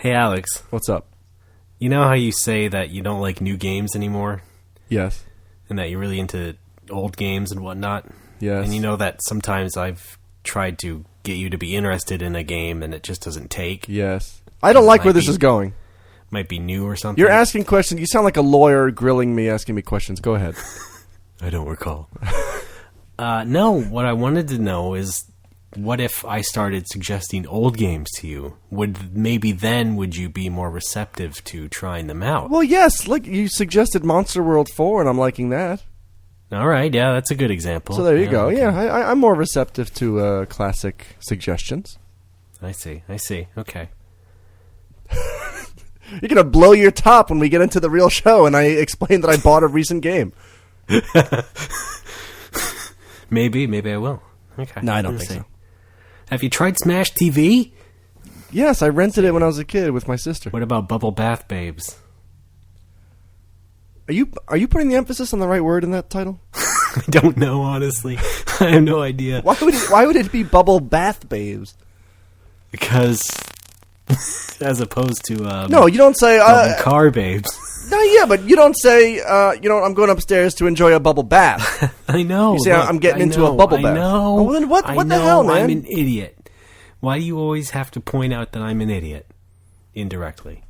Hey, Alex. What's up? You know how you say that you don't like new games anymore? Yes. And that you're really into old games and whatnot? Yes. And you know that sometimes I've tried to get you to be interested in a game and it just doesn't take? Yes. I don't like where this is going. Might be new or something. You're asking questions. You sound like a lawyer grilling me, asking me questions. Go ahead. I don't recall. No, what I wanted to know is, what if I started suggesting old games to you? Would you be more receptive to trying them out? Well, yes. Like you suggested Monster World 4, and I'm liking that. All right, yeah, that's a good example. So there you go. Okay. Yeah, I'm more receptive to classic suggestions. I see. Okay. You're going to blow your top when we get into the real show and I explain that I bought a recent game. Maybe I will. Okay. No, I don't think so. Have you tried Smash TV? Yes, I rented it when I was a kid with my sister. What about Bubble Bath Babes? Are you putting the emphasis on the right word in that title? I don't know, honestly. I have no idea. Why would it be Bubble Bath Babes? Because, as opposed to no, you don't say Bubble Car Babes. No, yeah, but you don't say I'm going upstairs to enjoy a bubble bath. I know. You say I'm getting into a bubble bath. I know. Oh, well, then what the hell, man? I'm an idiot. Why do you always have to point out that I'm an idiot indirectly?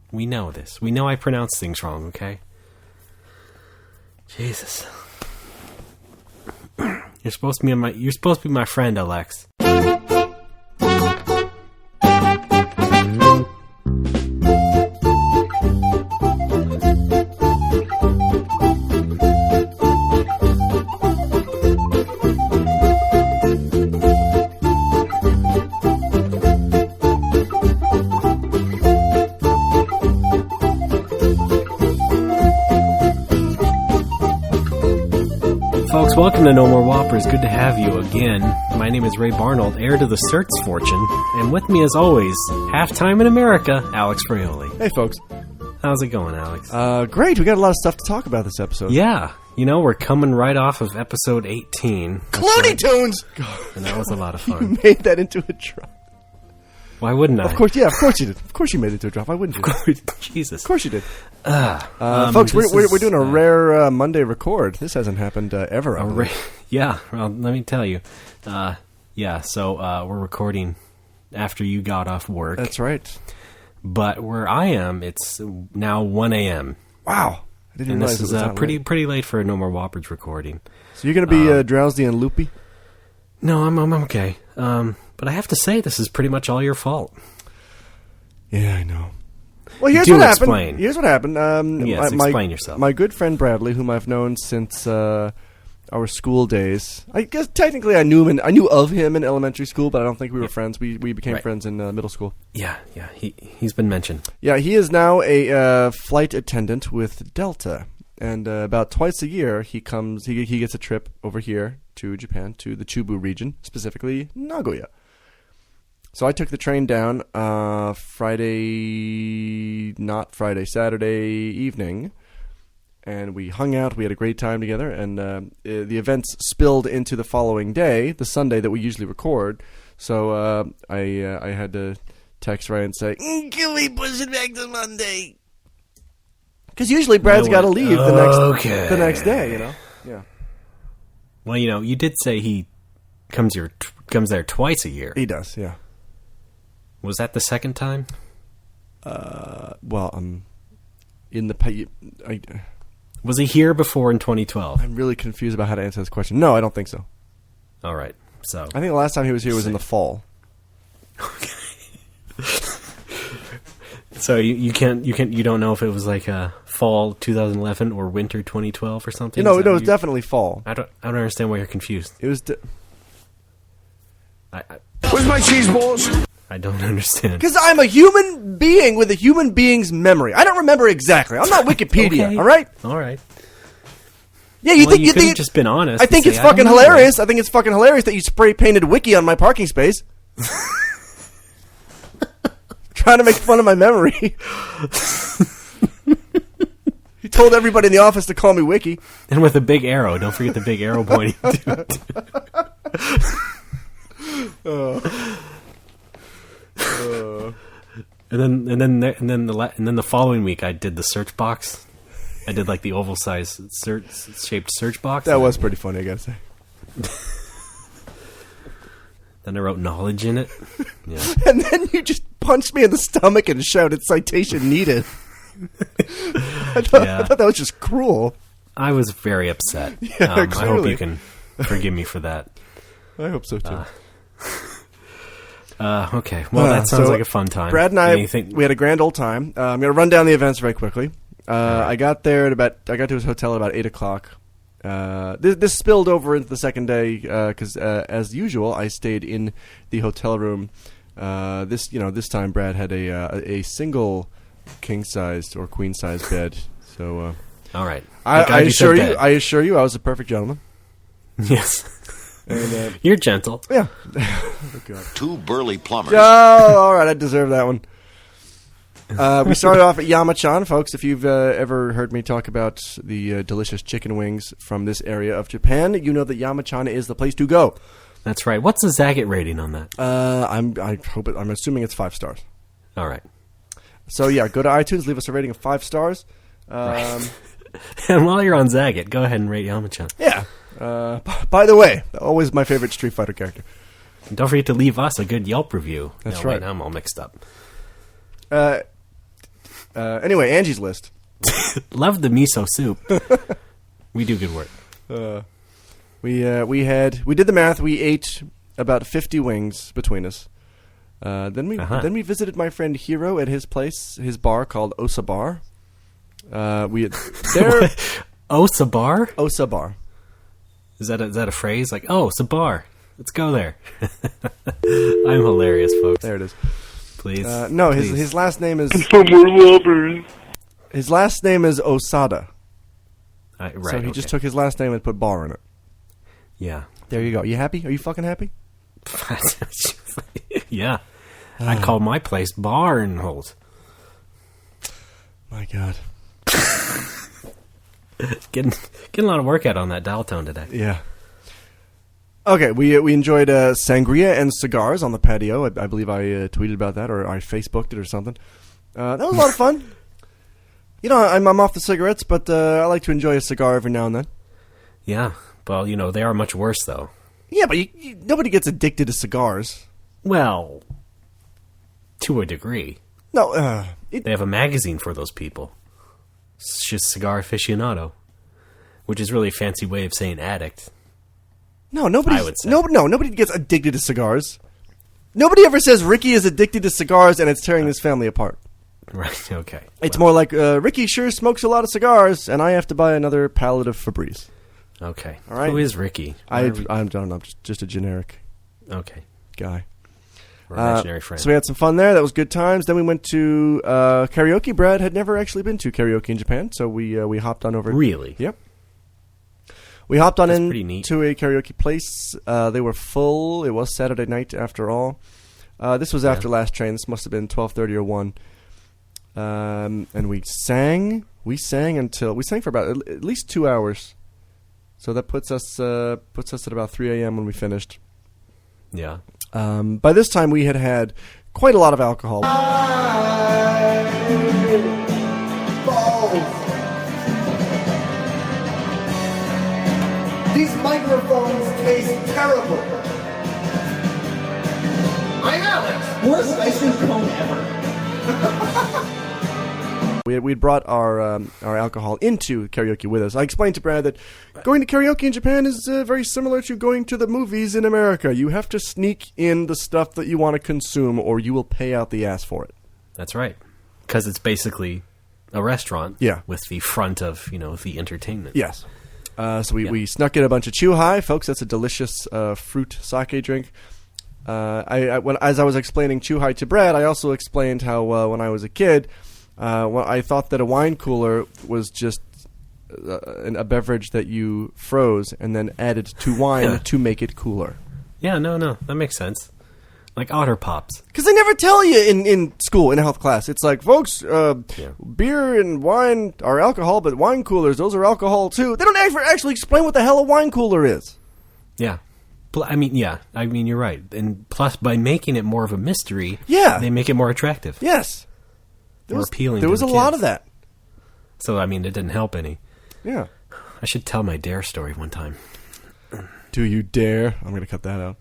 We know this. We know I pronounce things wrong, okay? Jesus. You're supposed to be my friend, Alex. Folks, welcome to No More Whoppers. Good to have you again. My name is Ray Barnold, heir to the Cert's fortune, and with me, as always, halftime in America, Alex Frioli. Hey, folks. How's it going, Alex? Great. We got a lot of stuff to talk about this episode. Yeah. You know, we're coming right off of episode 18. Clooney Tunes! And that was a lot of fun. You made that into a drop. Why wouldn't I? Of course you did. Of course you made it into a drop. Why wouldn't you? Jesus. Of course you did. Folks, we're doing a rare Monday record. This hasn't happened ever. Yeah, well, let me tell you. So we're recording after you got off work. That's right. But where I am, it's now 1 a.m. Wow. I didn't realize this it was is pretty late for a No More Whoppers recording. So you're going to be drowsy and loopy? No, I'm okay. But I have to say, this is pretty much all your fault. Yeah, I know. Well, here's what happened. Explain. Here's what happened. Yes, explain yourself. My good friend Bradley, whom I've known since our school days. I guess technically I knew of him in elementary school, but I don't think we were friends. We became friends in middle school. Yeah. He's been mentioned. Yeah, he is now a flight attendant with Delta, and about twice a year he comes. He gets a trip over here to Japan, to the Chubu region, specifically Nagoya. So I took the train down Saturday evening, and we hung out. We had a great time together, and the events spilled into the following day, the Sunday that we usually record. So I had to text Ryan and say, "Can we push it back to Monday?" Because usually Brad's got to leave the next day, you know. Yeah. Well, you did say he comes there twice a year. He does, yeah. Was that the second time? Was he here before in 2012? I'm really confused about how to answer this question. No, I don't think so. All right. So I think the last time he was here was in the fall. Okay. So you don't know if it was like fall 2011 or winter 2012 or something? No, it was definitely fall. I don't understand why you're confused. It was. Where's my cheese balls? I don't understand. Because I'm a human being with a human being's memory. I don't remember exactly. I'm not Wikipedia. Okay. All right. Yeah, you think just been honest? I think it's fucking hilarious. I think it's fucking hilarious that you spray painted Wiki on my parking space. Trying to make fun of my memory. He told everybody in the office to call me Wiki. And with a big arrow. Don't forget the big arrow pointing to it. And then the following week, I did the search box. I did like the oval size shaped search box. That was pretty funny, I gotta say. Then I wrote knowledge in it. Yeah. And then you just punched me in the stomach and shouted citation needed. I thought that was just cruel. I was very upset. Yeah, I hope clearly. you can forgive me for that. I hope so too. Okay. Well, that sounds so like a fun time. Brad and I, Anything? we had a grand old time. I'm going to run down the events very quickly. I got to his hotel at about 8 o'clock. This spilled over into the second day because, as usual, I stayed in the hotel room. This time Brad had a single king-sized or queen-sized bed. So, All right. I assure you, I was a perfect gentleman. Yes. And, You're gentle. yeah. Oh, God. Two burly plumbers. Oh, all right. I deserve that one. We started off at Yamachan, folks. If you've ever heard me talk about the delicious chicken wings from this area of Japan, you know that Yamachan is the place to go. That's right. What's the Zagat rating on that? I'm assuming it's 5 stars. All right. So yeah, go to iTunes, leave us a rating of 5 stars. And while you're on Zagat, go ahead and rate Yamachan. Yeah. By the way, always my favorite Street Fighter character. And don't forget to leave us a good Yelp review. That's No, right. Wait, I'm all mixed up. Anyway, Angie's list. Love the miso soup. We do good work. We did the math. We ate about 50 wings between us. Then we visited my friend Hiro at his place, his bar called Osa Bar. Osa Bar? Osa Bar. Is that a phrase? Like, oh, it's a bar. Let's go there. I'm hilarious, folks. There it is. Please. No, please. his last name is Somewhere lovers. his last name is Osada. Right. So he just took his last name and put bar in it. Yeah. There you go. You happy? Are you fucking happy? Yeah. I call my place Barnholt. My God. Getting a lot of workout on that dial tone today. Yeah. Okay, we enjoyed sangria and cigars on the patio. I believe I tweeted about that, or I Facebooked it or something. That was a lot of fun. You know, I'm off the cigarettes, but I like to enjoy a cigar every now and then. Yeah. Well, they are much worse, though. Yeah, but nobody gets addicted to cigars. Well, to a degree. No, They have a magazine for those people. It's just Cigar Aficionado, which is really a fancy way of saying addict. No, nobody. I would say. Nobody gets addicted to cigars. Nobody ever says Ricky is addicted to cigars and it's tearing his family apart. Right, okay. It's more like Ricky sure smokes a lot of cigars, and I have to buy another pallet of Febreze. Okay. All right. Who is Ricky? I don't know. Just a generic Okay. guy. Or imaginary friend. So we had some fun there. That was good times. Then we went to karaoke. Brad had never actually been to karaoke in Japan, so we hopped on over. Really? Yep. We hopped on That's pretty neat. to a karaoke place. They were full. It was Saturday night after all. This was after Last Train. This must have been 12:30 or 1. And we sang. We sang for about at least 2 hours. So that puts us at about 3 a.m. when we finished. Yeah. By this time, we had quite a lot of alcohol. These microphones taste terrible. I know it. Worst ice cream cone ever. We'd brought our alcohol into karaoke with us. I explained to Brad that going to karaoke in Japan is very similar to going to the movies in America. You have to sneak in the stuff that you want to consume, or you will pay out the ass for it. That's right. Because it's basically a restaurant Yeah. with the front of, the entertainment. Yes. So we snuck in a bunch of chuhai, folks. That's a delicious fruit sake drink. As I was explaining chuhai to Brad, I also explained how when I was a kid, I thought that a wine cooler was just a beverage that you froze and then added to wine to make it cooler. Yeah, no, that makes sense. Like Otter Pops. Because they never tell you in school, in a health class. It's like, folks, beer and wine are alcohol, but wine coolers, those are alcohol too. They don't actually explain what the hell a wine cooler is. Yeah. I mean, you're right. And plus, by making it more of a mystery, Yeah. they make it more attractive. Yes. More appealing There to was the a lot kids. of that. So, I mean, it didn't help any. Yeah. I should tell my dare story one time. Do you dare? I'm going to cut that out.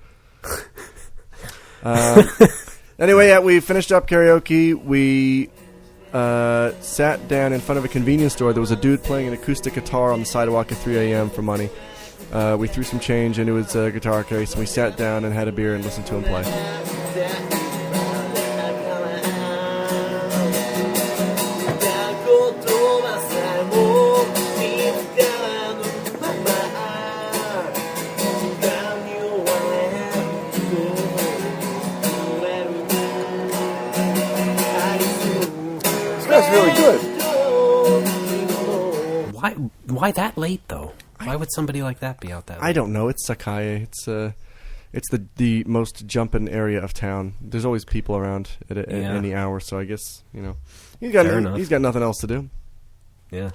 Anyway, yeah, we finished up karaoke. We sat down in front of a convenience store. There was a dude playing an acoustic guitar on the sidewalk at 3 a.m. for money. We threw some change into his guitar case, and we sat down and had a beer and listened to him play. That's really good. Why that late, though? Why would somebody like that be out that late? I don't know. It's Sakae. It's the most jumpin' area of town. There's always people around at any hour, so I guess, he's got nothing else to do. Yeah.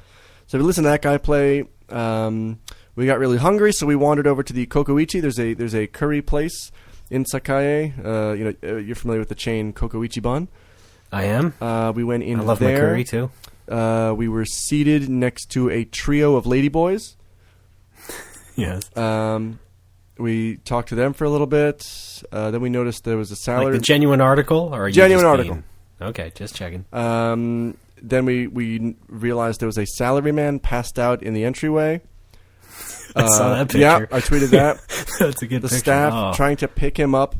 So we listened to that guy play. We got really hungry, so we wandered over to the Kokoichi. There's a curry place in Sakae. You're familiar with the chain Kokoichiban. I am. We went in there. I love my curry, too. We were seated next to a trio of ladyboys. Yes. We talked to them for a little bit. Then we noticed there was a salary. Like the genuine article? Or are you Genuine just article. Okay, just checking. Then we realized there was a salaryman passed out in the entryway. I saw that picture. Yeah, I tweeted that. That's a good The picture. staff trying to pick him up,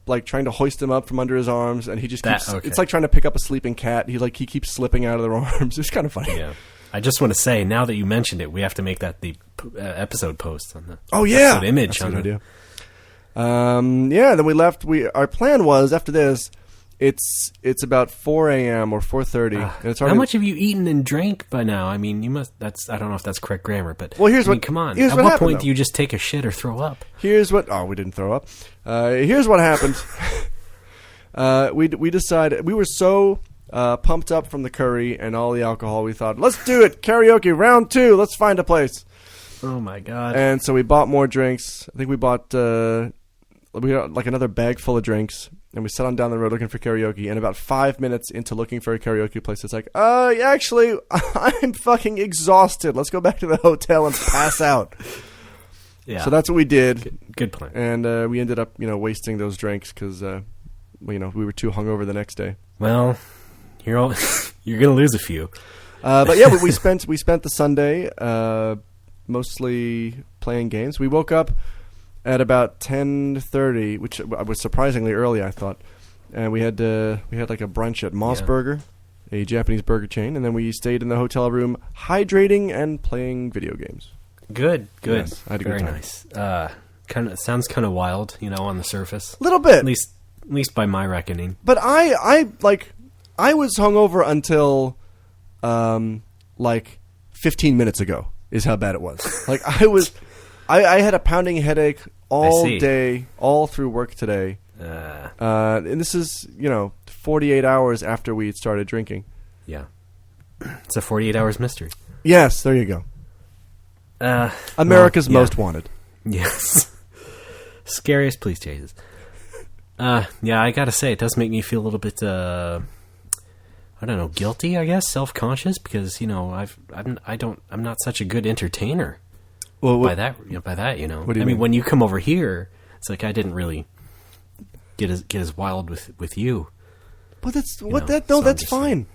like trying to hoist him up from under his arms, and he just keeps. Okay. It's like trying to pick up a sleeping cat. He keeps slipping out of their arms. It's kind of funny. Yeah. I just want to say, now that you mentioned it, we have to make that the episode post on the episode image. That's on a good idea. Then we left. Our plan was after this. It's about 4 a.m. or 4:30. And it's how already, much have you eaten and drank by now? I mean, you must. I don't know if that's correct grammar, but Well, here's I mean, what- come on. here's At what what happened, point though. do you just take a shit or throw up? Here's what. Oh, we didn't throw up. Here's what happened. We decided we were so pumped up from the curry and all the alcohol. We thought, let's do it. Karaoke round 2. Let's find a place. Oh my god! And so we bought more drinks. I think we got like another bag full of drinks, and we sat on down the road looking for karaoke. And about 5 minutes into looking for a karaoke place, it's like, actually, I'm fucking exhausted. Let's go back to the hotel and pass out. Yeah. So that's what we did. Good plan. And we ended up, wasting those drinks because, we were too hungover the next day. Well, you're gonna lose a few. But yeah, we spent the Sunday mostly playing games. We woke up at about 10:30, which was surprisingly early, I thought. And we had like a brunch at Moss Burger, a Japanese burger chain, and then we stayed in the hotel room hydrating and playing video games. Good. Yes, I had a good Very time. nice. Sounds kind of wild, on the surface. A little bit. At least by my reckoning. But I was hungover until 15 minutes ago is how bad it was. Like I had a pounding headache all day, all through work today. And this is, 48 hours after we had started drinking. Yeah. It's a 48 hours mystery. Yes, there you go. America's Most Wanted. Yes. Scariest police chases. Yeah, I gotta say, it does make me feel a little bit, I don't know, guilty, I guess, self-conscious, because, I'm not such a good entertainer. Well, by that. What do you I mean, when you come over here, it's like I didn't really get as wild with you. Well, that's so that's I'm fine. just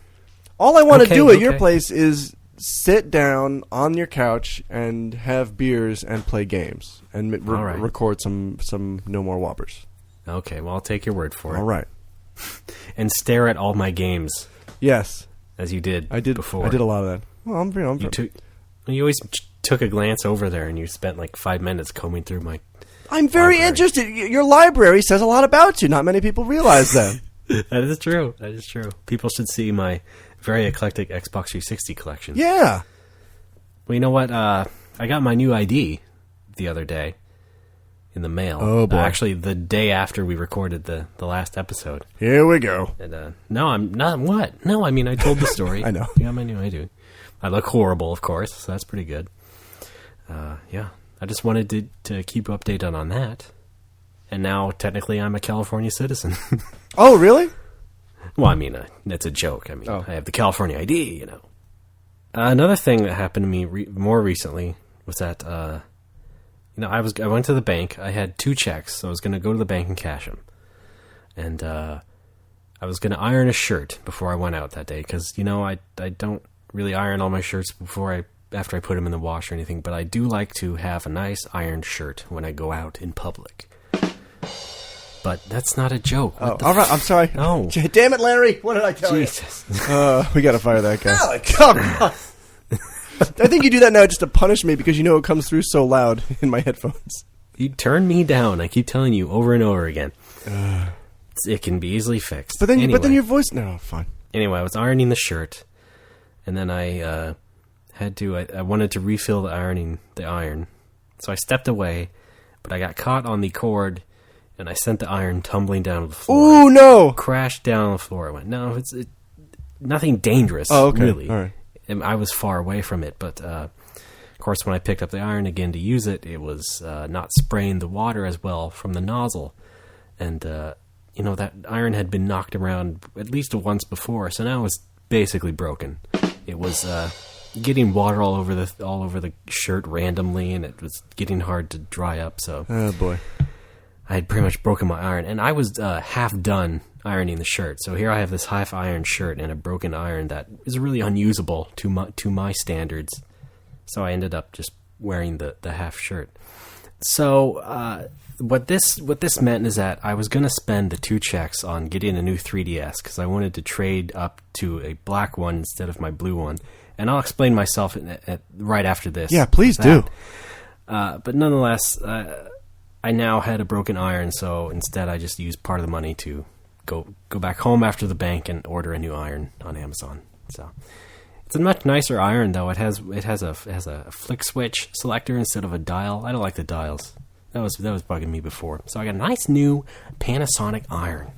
All I want to do at your okay. place is sit down on your couch and have beers and play games and All right. record some No More Whoppers. Okay, well, I'll take your word for it. All right. And stare at all my games Yes, as you did. I did before. I did a lot of that. Well, You always took a glance over there, and you spent like 5 minutes combing through my. I'm very library. interested. Your library says a lot about you. Not many people realize that. That is true. People should see my very eclectic Xbox 360 collection. Yeah. Well, you know what? I got my new ID the other day in the mail. Oh, boy. Actually, the day after we recorded the last episode. Here we go. And no, I'm not. What? No, I mean I told the story. I know. Yeah, I knew I do. I look horrible, of course, so that's pretty good. Yeah, I just wanted to keep you updated on that. And now, technically, I'm a California citizen. Oh, really? Well, I mean, that's a joke. I mean, Oh. I have the California ID, you know. Another thing that happened to me more recently was that, I went to the bank. I had 2 checks, so I was going to go to the bank and cash them. And I was going to iron a shirt before I went out that day because, I don't really iron all my shirts after I put them in the wash or anything, but I do like to have a nice ironed shirt when I go out in public. But that's not a joke. Oh, all right. I'm sorry. No. Damn it, Larry. What did I tell Jesus. you? We got to fire that guy. Alex! Come on. I think you do that now just to punish me because it comes through so loud in my headphones. You turn me down. I keep telling you over and over again. It can be easily fixed. But then your voice... No, fine. Anyway, I was ironing the shirt, and then I I wanted to refill the iron. So I stepped away, but I got caught on the cord, and I sent the iron tumbling down to the floor. Ooh, no! Crashed down on the floor. I went, no, it's nothing dangerous, Oh, okay. really. All right. And I was far away from it, but of course, when I picked up the iron again to use it, it was not spraying the water as well from the nozzle. And, that iron had been knocked around at least once before, so now it's basically broken. It was getting water all over the shirt randomly, and it was getting hard to dry up, so... Oh, boy. I had pretty much broken my iron, and I was half done ironing the shirt. So here I have this half-ironed shirt and a broken iron that is really unusable to my standards. So I ended up just wearing the half shirt. So what this meant is that I was going to spend the 2 checks on getting a new 3DS because I wanted to trade up to a black one instead of my blue one. And I'll explain myself right after this. Yeah, please do. But nonetheless... I now had a broken iron, so instead I just used part of the money to go back home after the bank and order a new iron on Amazon. So it's a much nicer iron, though. It has a flick switch selector instead of a dial. I don't like the dials. That was bugging me before. So I got a nice new Panasonic iron,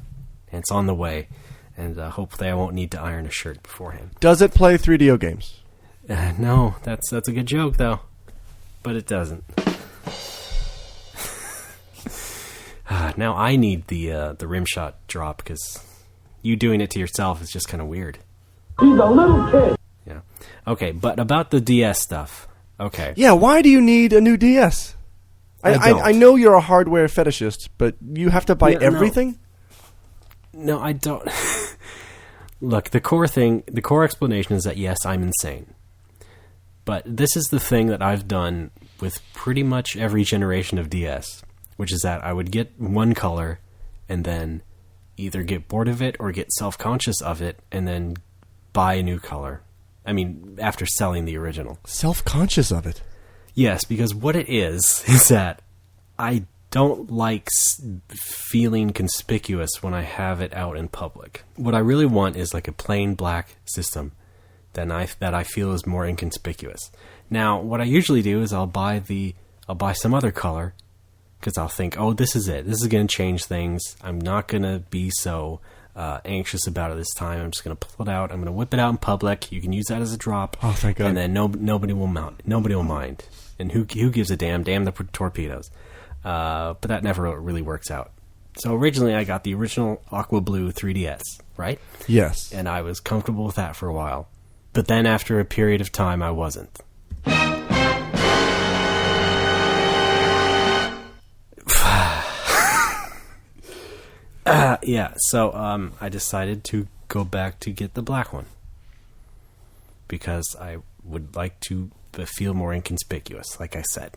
and it's on the way. And hopefully I won't need to iron a shirt beforehand. Does it play 3DO games? No, that's a good joke though, but it doesn't. Now I need the rim shot drop because you doing it to yourself is just kind of weird. He's a little kid. Yeah. Okay, but about the DS stuff. Okay. Yeah, why do you need a new DS? I know you're a hardware fetishist, but you have to buy everything? No, I don't. Look, the core explanation is that yes, I'm insane. But this is the thing that I've done with pretty much every generation of DS. Which is that I would get one color and then either get bored of it or get self-conscious of it and then buy a new color. I mean, after selling the original. Self-conscious of it? Yes, because what it is that I don't like feeling conspicuous when I have it out in public. What I really want is like a plain black system that I feel is more inconspicuous. Now, what I usually do is I'll buy some other color because I'll think, oh, this is it. This is going to change things. I'm not going to be so anxious about it this time. I'm just going to pull it out. I'm going to whip it out in public. You can use that as a drop. Oh, thank God. And then nobody will mind. And who gives a damn? Damn the torpedoes. But that never really works out. So originally I got the original Aqua Blue 3DS, right? Yes. And I was comfortable with that for a while. But then after a period of time, I wasn't. So I decided to go back to get the black one because I would like to feel more inconspicuous, like I said.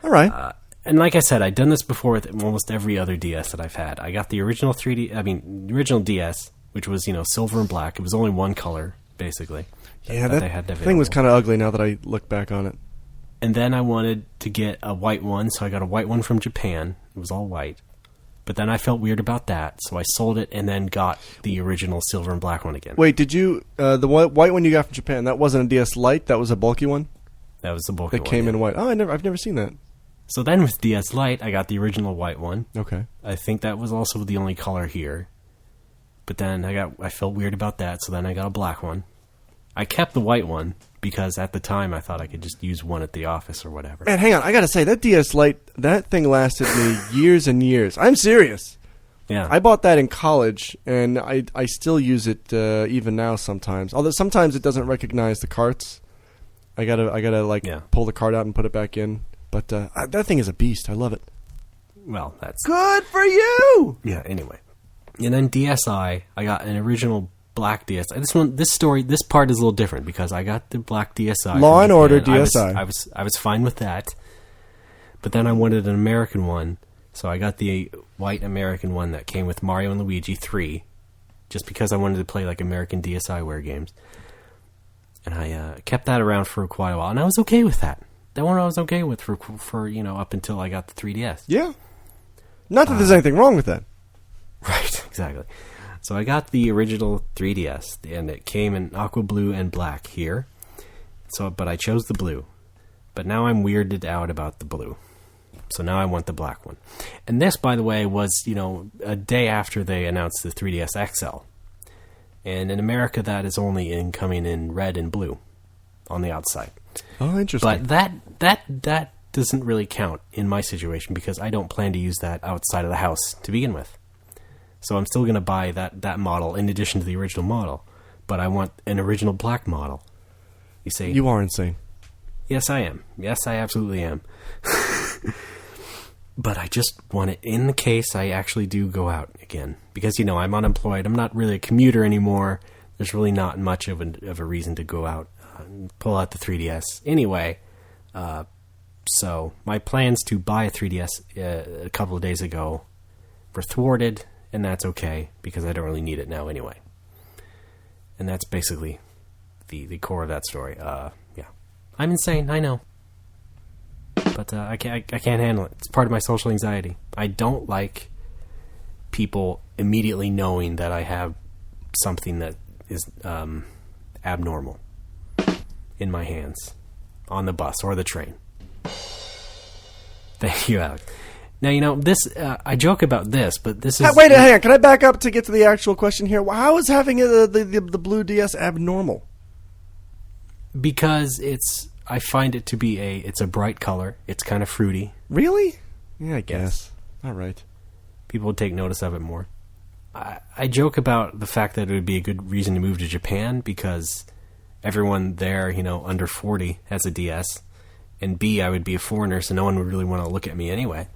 All right. And like I said, I'd done this before with almost every other DS that I've had. I got the original the original DS, which was, silver and black. It was only one color, basically. Yeah, that they had thing was kind of ugly now that I look back on it. And then I wanted to get a white one, so I got a white one from Japan. It was all white. But then I felt weird about that, so I sold it and then got the original silver and black one again. Wait, did you... the white one you got from Japan, that wasn't a DS Lite? That was a bulky one? That was the bulky one. That came in white. Oh, I've never seen that. So then with DS Lite, I got the original white one. Okay. I think that was also the only color here. But then I felt weird about that, so then I got a black one. I kept the white one because at the time I thought I could just use one at the office or whatever. Man, hang on. I got to say, that DS Lite, that thing lasted me years and years. I'm serious. Yeah. I bought that in college, and I still use it even now sometimes. Although sometimes it doesn't recognize the carts. I gotta pull the cart out and put it back in. But that thing is a beast. I love it. Well, that's good for you. Yeah. Anyway, and then DSi, I got an original black DSi. This part is a little different because I got the black DSi. Law and Order DSi. I was fine with that, but then I wanted an American one, so I got the white American one that came with Mario and Luigi 3, just because I wanted to play like American DSiWare games. And I kept that around for quite a while, and I was okay with that. That one I was okay with for up until I got the 3DS. Yeah. Not that there's anything wrong with that. Right, exactly. So I got the original 3DS, and it came in aqua blue and black here. But I chose the blue. But now I'm weirded out about the blue. So now I want the black one. And this, by the way, was, a day after they announced the 3DS XL. And in America, that is only coming in red and blue on the outside. Oh, interesting. But that doesn't really count in my situation because I don't plan to use that outside of the house to begin with. So I'm still going to buy that model in addition to the original model. But I want an original black model. You see? You are insane. Yes, I am. Yes, I absolutely am. But I just want it in the case I actually do go out again. Because, I'm unemployed. I'm not really a commuter anymore. There's really not much of a reason to go out and pull out the 3DS. Anyway, so my plans to buy a 3DS a couple of days ago were thwarted, and that's okay, because I don't really need it now anyway. And that's basically the core of that story. Yeah. I'm insane, I know. But I can't handle it. It's part of my social anxiety. I don't like people immediately knowing that I have something that is abnormal in my hands on the bus or the train. Thank you, Alex. Now, this I joke about this, but this is... Wait, hang on. Can I back up to get to the actual question here? How is having the blue DS abnormal? Because I find it to be it's a bright color. It's kind of fruity. Really? Yeah, I guess. All right. People would take notice of it more. I joke about the fact that it would be a good reason to move to Japan because everyone there, under 40 has a DS. And B, I would be a foreigner, so no one would really want to look at me anyway.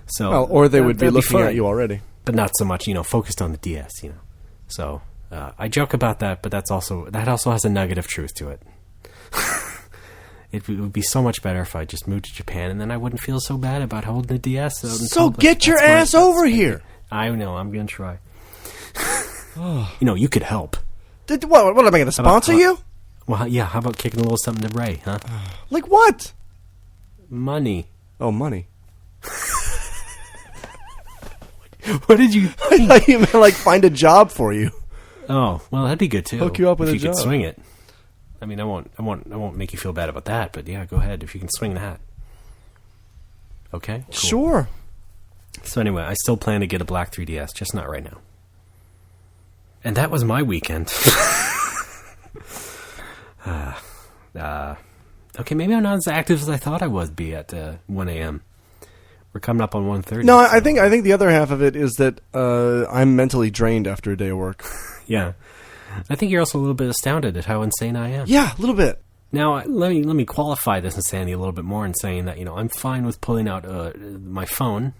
So, or they would be looking at you already. But not so much, focused on the DS, So, I joke about that, but that also has a nugget of truth to it. It would be so much better if I just moved to Japan, and then I wouldn't feel so bad about holding the DS. So get your ass over here. I know, I'm going to try. You could help. What am I going to sponsor you? Well, yeah, how about kicking a little something to Ray, huh? Like what? Money. Oh, money. What did you think? I thought you meant like find a job for you. Oh, well, that'd be good too. Hook you up with if a you job. Could swing it. I mean, I won't make you feel bad about that, but yeah, go ahead if you can swing that. Okay? Cool. Sure. So anyway, I still plan to get a black 3DS, just not right now. And that was my weekend. Okay, maybe I'm not as active as I thought I would be at 1 a.m. We're coming up on 1:30. No, I think the other half of it is that I'm mentally drained after a day of work. Yeah. I think you're also a little bit astounded at how insane I am. Yeah, a little bit. Now, let me qualify this insanity a little bit more in saying that, I'm fine with pulling out my phone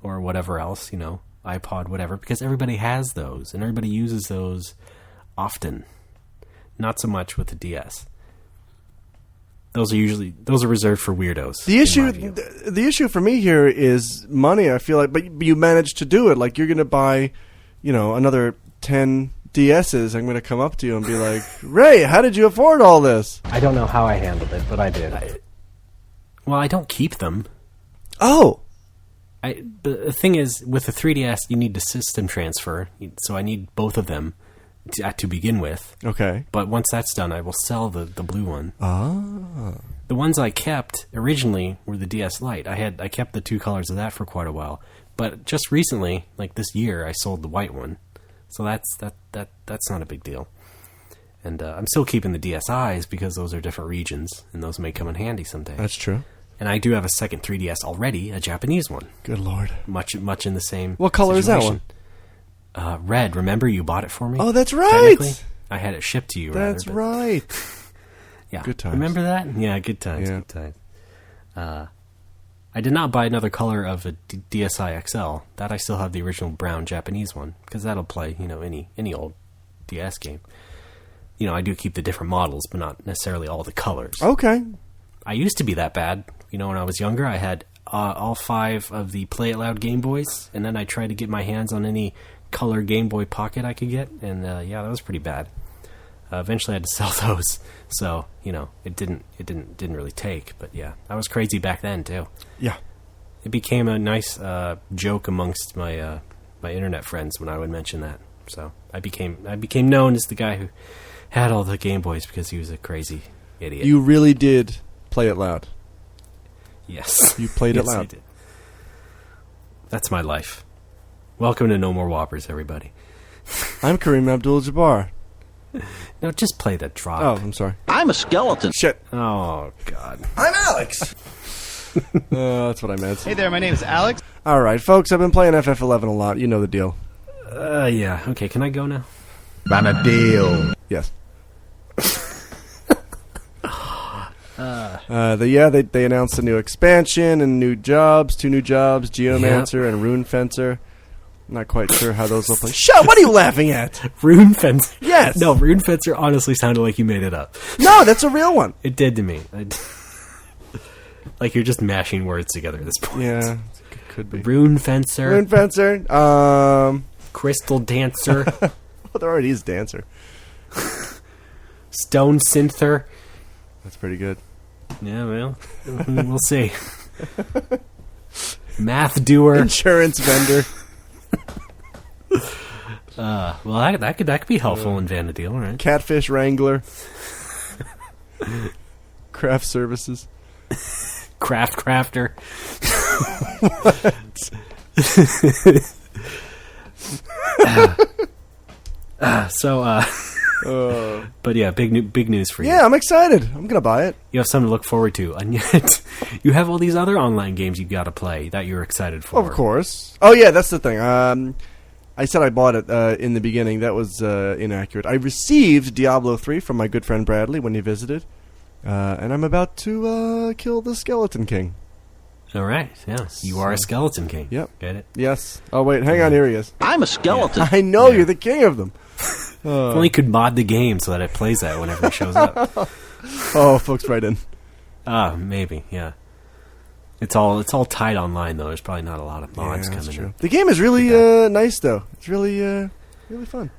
or whatever else, iPod, whatever, because everybody has those and everybody uses those often. Not so much with the DS. Those are reserved for weirdos. The issue for me here is money, I feel like, but you managed to do it. Like you're going to buy, another 10 DSs. I'm going to come up to you and be like, Ray, how did you afford all this? I don't know how I handled it, but I did. I don't keep them. Oh. The thing is, with the 3DS, you need the system transfer, so I need both of them to begin with. Okay. But once that's done, I will sell the blue one. Ah. The ones I kept originally were the DS Lite. I kept the two colors of that for quite a while. But just recently, like this year, I sold the white one. So that's not a big deal. And I'm still keeping the DSIs because those are different regions, and those may come in handy someday. That's true. And I do have a second 3DS already, a Japanese one. Good Lord. Much in the same What color situation. is that one? Red. Remember you bought it for me? Oh, that's right. I had it shipped to you. That's rather, right. Yeah. Good times. Remember that? Yeah, good times. Yeah. Good times. I did not buy another color of a DSi XL. That I still have the original brown Japanese one because that'll play, any old DS game. I do keep the different models, but not necessarily all the colors. Okay. I used to be that bad. When I was younger, I had all 5 of the Play It Loud Game Boys, and then I tried to get my hands on any color Game Boy Pocket I could get, and that was pretty bad. Eventually, I had to sell those, so it didn't really take. But yeah, I was crazy back then too. Yeah, it became a nice joke amongst my my internet friends when I would mention that. So I became known as the guy who had all the Game Boys because he was a crazy idiot. You really did play it loud. Yes. You played it loud. I did. That's my life. Welcome to No More Whoppers, everybody. I'm Kareem Abdul-Jabbar. No, just play the drop. Oh, I'm sorry. I'm a skeleton. Shit. Oh, God. I'm Alex. That's what I meant. Hey there, my name is Alex. All right, folks, I've been playing FF11 a lot. You know the deal. Yeah. Okay, can I go now? On a deal. Yes. They announced a new expansion and new jobs, 2 new jobs, Geomancer and Rune Fencer. I'm not quite sure how those will play. Shut! What are you laughing at? Rune Fencer? Yes. No, Rune Fencer honestly sounded like you made it up. No, that's a real one. It did to me. Like you're just mashing words together at this point. Yeah, could be. Rune Fencer. Rune Fencer. Crystal Dancer. Well, there already is Dancer. Stone Synther. That's pretty good. Yeah, well, we'll see. Math Doer. Insurance vendor. Well, that could be helpful in Vanadil, right? Catfish wrangler. Craft services. Craft crafter. But yeah, big news for you. Yeah, I'm excited. I'm gonna buy it. You have something to look forward to, and yet you have all these other online games you've got to play that you're excited for. Of course. Oh yeah, that's the thing. I said I bought it in the beginning. That was inaccurate. I received Diablo 3 from my good friend Bradley when he visited, and I'm about to kill the Skeleton King. All right, yeah. You are a Skeleton King. Yep. Get it? Yes. Oh wait, hang on. Here he is. I'm a skeleton. I know you're the king of them. If only you could mod the game so that it plays that whenever it shows up. Oh, folks, right in. Maybe, yeah. It's all tied online though. There's probably not a lot of mods coming in. The game is really nice though. It's really really fun.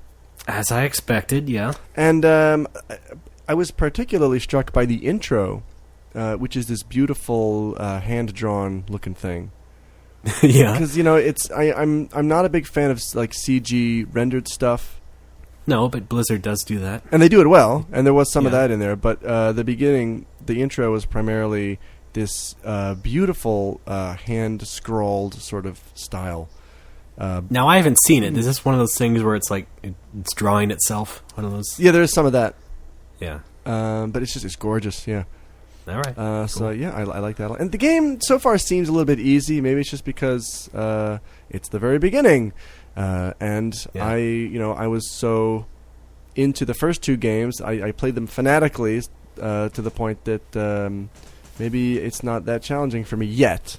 As I expected, yeah. And I was particularly struck by the intro, which is this beautiful hand-drawn looking thing. Yeah. Because it's I'm not a big fan of like CG rendered stuff. No, but Blizzard does do that. And they do it well, and there was some of Yeah. that in there. But the intro was primarily this beautiful hand-scrawled sort of style. Now, I haven't seen it. Is this one of those things where it's like it's drawing itself? One of those? Yeah, there's some of that. Yeah. But it's gorgeous, yeah. All right. So, yeah, I like that. And the game so far seems a little bit easy. Maybe it's just because it's the very beginning. And Yeah. I was so into the first 2 games. I played them fanatically to the point that maybe it's not that challenging for me yet.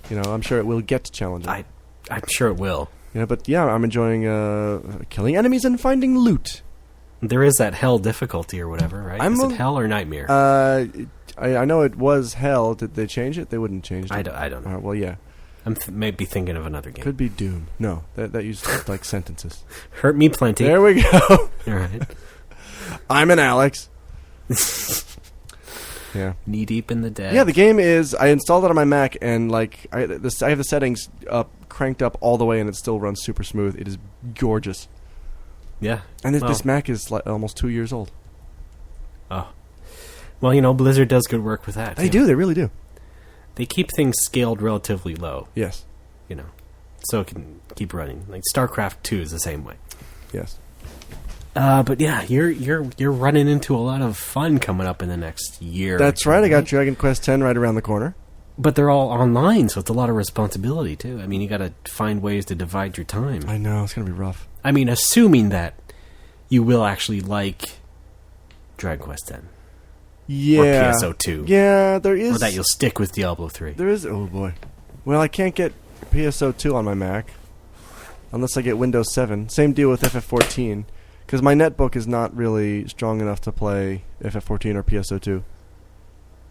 I'm sure it will get challenging. I'm sure it will. But yeah, I'm enjoying killing enemies and finding loot. There is that hell difficulty or whatever, right? Is it hell or nightmare? I know it was hell. Did they change it? They wouldn't change it. I don't know. Well, yeah. I'm maybe thinking of another game. Could be Doom. No, that used like sentences. Hurt me plenty. There we go. All right. I'm an Alex. Yeah. Knee deep in the dead. Yeah, the game is. I installed it on my Mac, and like I have the settings cranked up all the way, and it still runs super smooth. It is gorgeous. Yeah. And this Mac is like almost 2 years old. Oh. Well, Blizzard does good work with that. They do. They really do. They keep things scaled relatively low. Yes. So it can keep running. Like StarCraft 2 is the same way. Yes. But yeah, you're running into a lot of fun coming up in the next year. That's right. I got Dragon Quest X right around the corner. But they're all online, so it's a lot of responsibility too. I mean, you got to find ways to divide your time. I know, it's gonna be rough. I mean, assuming that you will actually like Dragon Quest X. Yeah. Or PSO2. Yeah, there is. Or that you'll stick with Diablo 3. There is. Oh boy. Well, I can't get PSO2 on my Mac unless I get Windows 7. Same deal with FF14 because my netbook is not really strong enough to play FF14 or PSO2.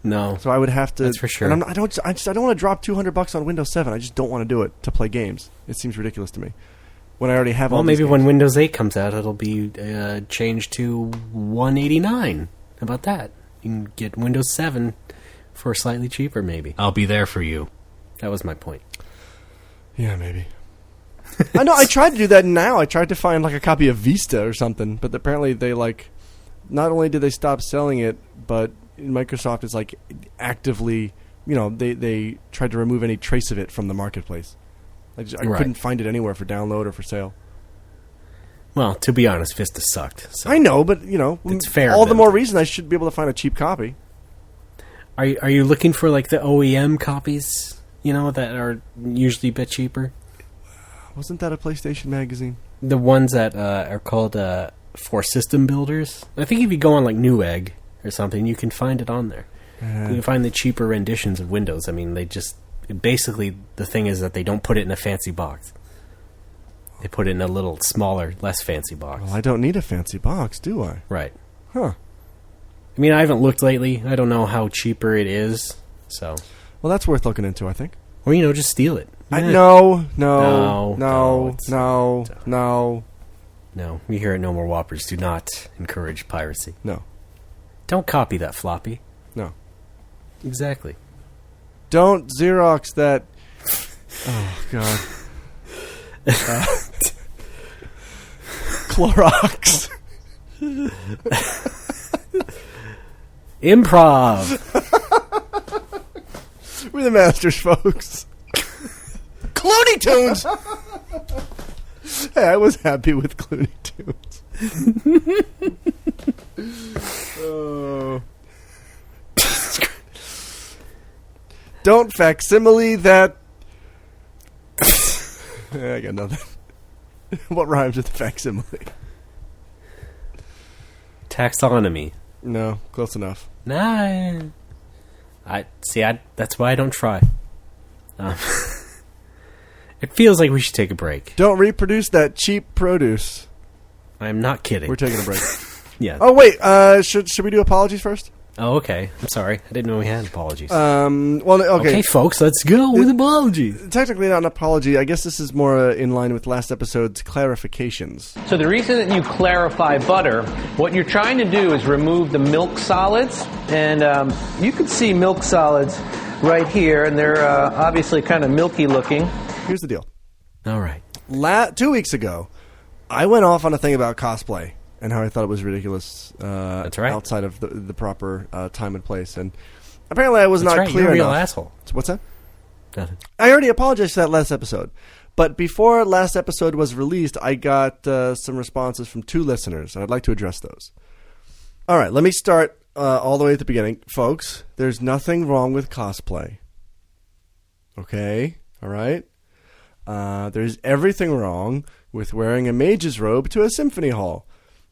No. So I would have to. That's for sure. And I don't want to drop $200 on Windows 7. I just don't want to do it to play games. It seems ridiculous to me when I already have all these maybe games. when Windows 8 comes out, it'll be changed to $189. How about that? You can get Windows 7 for slightly cheaper, maybe. I'll be there for you. That was my point. Yeah, maybe. I know. I tried to do that now. I tried to find like a copy of Vista or something, but apparently they not only did they stop selling it, but Microsoft is like actively, they tried to remove any trace of it from the marketplace. I couldn't find it anywhere for download or for sale. Well, to be honest, Vista sucked. So. I know, but it's fair. All the more reason I should be able to find a cheap copy. Are you looking for like the OEM copies? That are usually a bit cheaper. Wasn't that a PlayStation magazine? The ones that are called for system builders. I think if you go on like Newegg or something, you can find it on there. You can find the cheaper renditions of Windows. I mean, basically the thing is that they don't put it in a fancy box. They put it in a little smaller, less fancy box. Well, I don't need a fancy box, do I? Right. Huh. I mean, I haven't looked lately. I don't know how cheaper it is. So. Well, that's worth looking into, I think. Or, just steal it. No. No, we here at No More Whoppers do not encourage piracy. No. Don't copy that floppy. No. Exactly. Don't Xerox that. Oh, God. Clorox. Improv. We're the masters, folks. Clooney Tunes. Hey, I was happy with Clooney Tunes. Oh. Don't facsimile that. I got nothing. What rhymes with facsimile? Taxonomy. No, close enough. Nah. That's why I don't try. It feels like we should take a break. Don't reproduce that cheap produce. I'm not kidding. We're taking a break. Yeah. Oh, wait. Should we do apologies first? Oh, okay. I'm sorry. I didn't know we had apologies. Well, okay. Okay, folks, let's go with apologies. Technically not an apology. I guess this is more in line with last episode's clarifications. So the reason that you clarify butter, what you're trying to do is remove the milk solids. And you can see milk solids right here, and they're obviously kind of milky looking. Here's the deal. All right. 2 weeks ago, I went off on a thing about cosplay and how I thought it was ridiculous. That's right. Outside of the proper time and place, and apparently I was not clear You're a real enough. Asshole. What's that? Nothing. I already apologized for that last episode, but before last episode was released, I got some responses from 2 listeners, and I'd like to address those. All right, let me start all the way at the beginning, folks. There's nothing wrong with cosplay. Okay, all right. There's everything wrong with wearing a mage's robe to a symphony hall.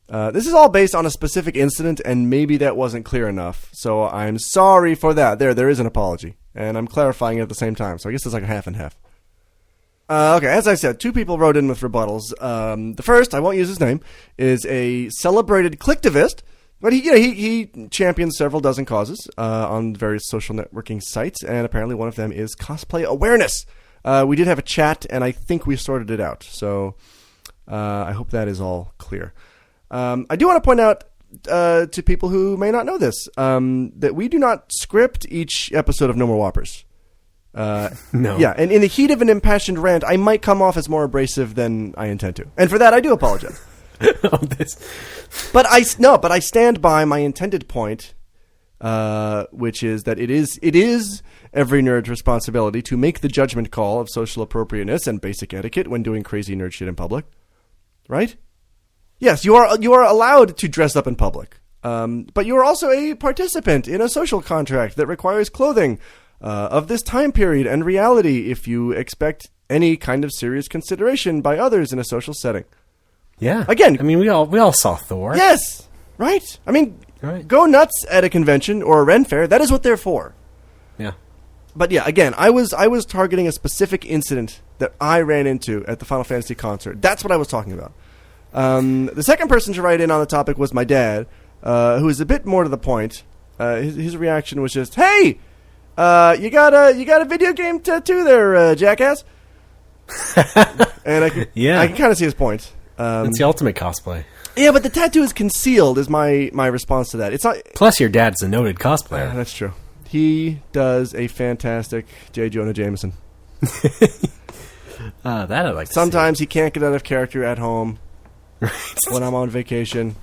This is all based on a specific incident, and maybe that wasn't clear enough. So I'm sorry for that. There is an apology, and I'm clarifying it at the same time. So I guess it's like a half and half. Okay, as I said, 2 people wrote in with rebuttals. The first, I won't use his name, is a celebrated collectivist, but he champions several dozen causes on various social networking sites, and apparently one of them is cosplay awareness. We did have a chat, and I think we sorted it out. So I hope that is all clear. I do want to point out to people who may not know this that we do not script each episode of No More Whoppers. No. Yeah, and in the heat of an impassioned rant, I might come off as more abrasive than I intend to, and for that I do apologize. But I stand by my intended point, which is that it is every nerd's responsibility to make the judgment call of social appropriateness and basic etiquette when doing crazy nerd shit in public, right? Yes, you are allowed to dress up in public. But you are also a participant in a social contract that requires clothing of this time period and reality if you expect any kind of serious consideration by others in a social setting. Yeah. Again, I mean, we all saw Thor. Yes, right? I mean, Right. Go nuts at a convention or a Ren fair. That is what they're for. Yeah. But yeah, again, I was targeting a specific incident that I ran into at the Final Fantasy concert. That's what I was talking about. The second person to write in on the topic was my dad, who is a bit more to the point. His reaction was just, "Hey, you got a video game tattoo there, jackass." And I can kind of see his point. It's the ultimate cosplay. Yeah, but the tattoo is concealed. Is my response to that? It's not. Plus, your dad's a noted cosplayer. That's true. He does a fantastic J. Jonah Jameson. That I like. Sometimes he can't get out of character at home when I'm on vacation,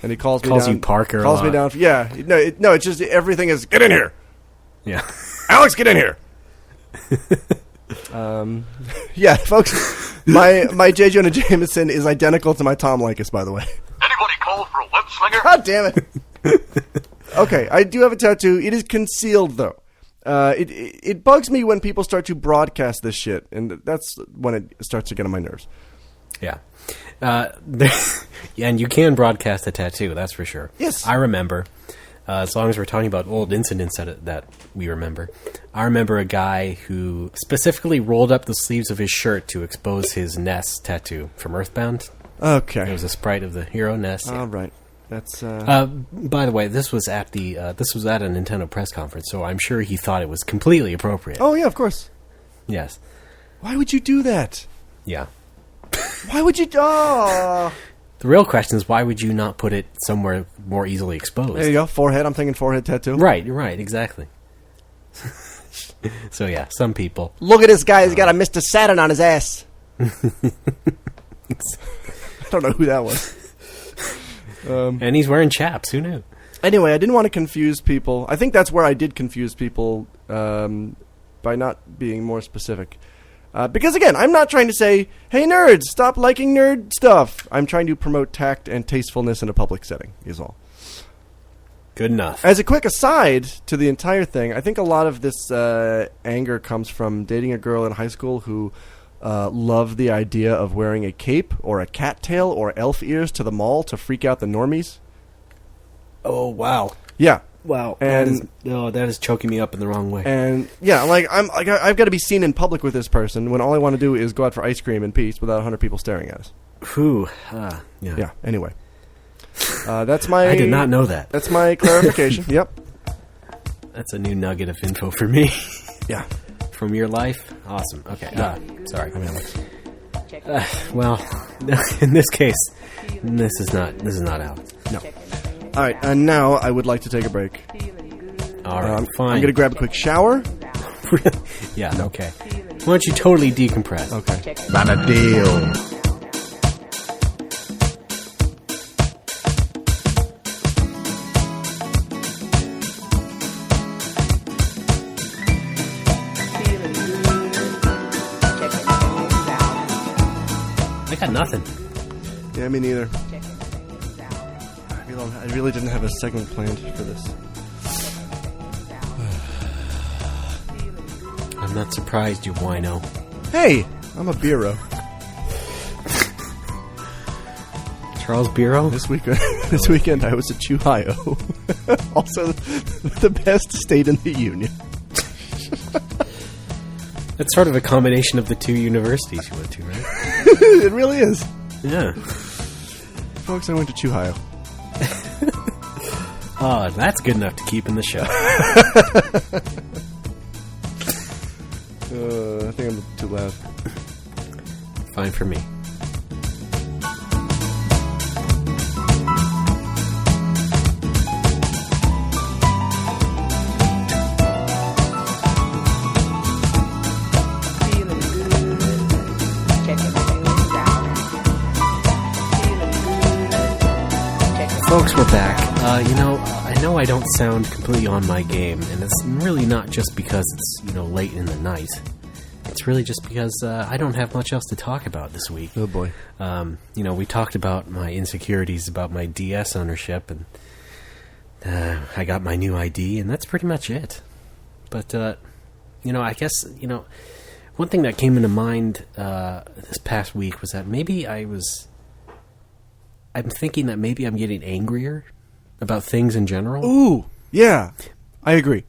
and he calls me down. You Parker. Calls me down. Yeah, no. It's just everything is get in here. Yeah, Alex, get in here. Yeah, folks. My J. Jonah Jameson is identical to my Tom Likas, by the way. Anybody call for a web slinger? God damn it. Okay, I do have a tattoo. It is concealed, though. It bugs me when people start to broadcast this shit, and that's when it starts to get on my nerves. Yeah. And you can broadcast a tattoo, that's for sure. Yes. I remember, as long as we're talking about old incidents that we remember, I remember a guy who specifically rolled up the sleeves of his shirt to expose his Ness tattoo from Earthbound. Okay. It was a sprite of the hero Ness. All right. That's. By the way, this was at a Nintendo press conference, so I'm sure he thought it was completely appropriate. Oh yeah, of course. Yes. Why would you do that? Yeah. Why would you? Oh. The real question is, why would you not put it somewhere more easily exposed? There you go. Forehead. I'm thinking forehead tattoo. Right. You're right. Exactly. So yeah, some people. Look at this guy. He's got a Mr. Saturn on his ass. I don't know who that was. And he's wearing chaps. Who knew? Anyway, I didn't want to confuse people. I think that's where I did confuse people by not being more specific. Because, again, I'm not trying to say, hey, nerds, stop liking nerd stuff. I'm trying to promote tact and tastefulness in a public setting, is all. Good enough. As a quick aside to the entire thing, I think a lot of this anger comes from dating a girl in high school who loved the idea of wearing a cape or a cattail or elf ears to the mall to freak out the normies. Oh, wow. Yeah. Wow. And that is choking me up in the wrong way. And yeah, I've got to be seen in public with this person when all I want to do is go out for ice cream in peace without 100 people staring at us. Whew. Yeah. Yeah. Anyway, that's my. I did not know that. That's my clarification. Yep. That's a new nugget of info for me. Yeah. From your life. Awesome. Okay. Sorry. Well, in this case, this is not Alex. No. All right, and now I would like to take a break. All right, fine. I'm going to grab a quick shower. Yeah, okay. Why don't you totally decompress? Okay. Done a deal. I got nothing. Yeah, me neither. I really didn't have a segment planned for this. I'm not surprised, you wino. Hey, I'm a bureau. Charles Bureau? This weekend I was at Chuhio. Also the best state in the union. That's sort of a combination of the two universities you went to, right? It really is. Yeah. Folks, I went to Chuhio. Oh, that's good enough to keep in the show. I think I'm too loud. Fine for me. Folks, we're back. I know I don't sound completely on my game, and it's really not just because it's, late in the night. it's really just because I don't have much else to talk about this week. Oh, boy. We talked about my insecurities about my DS ownership, and I got my new ID, and that's pretty much it. But, I guess, one thing that came into mind this past week was that maybe I'm thinking that maybe I'm getting angrier about things in general. Ooh, yeah, I agree.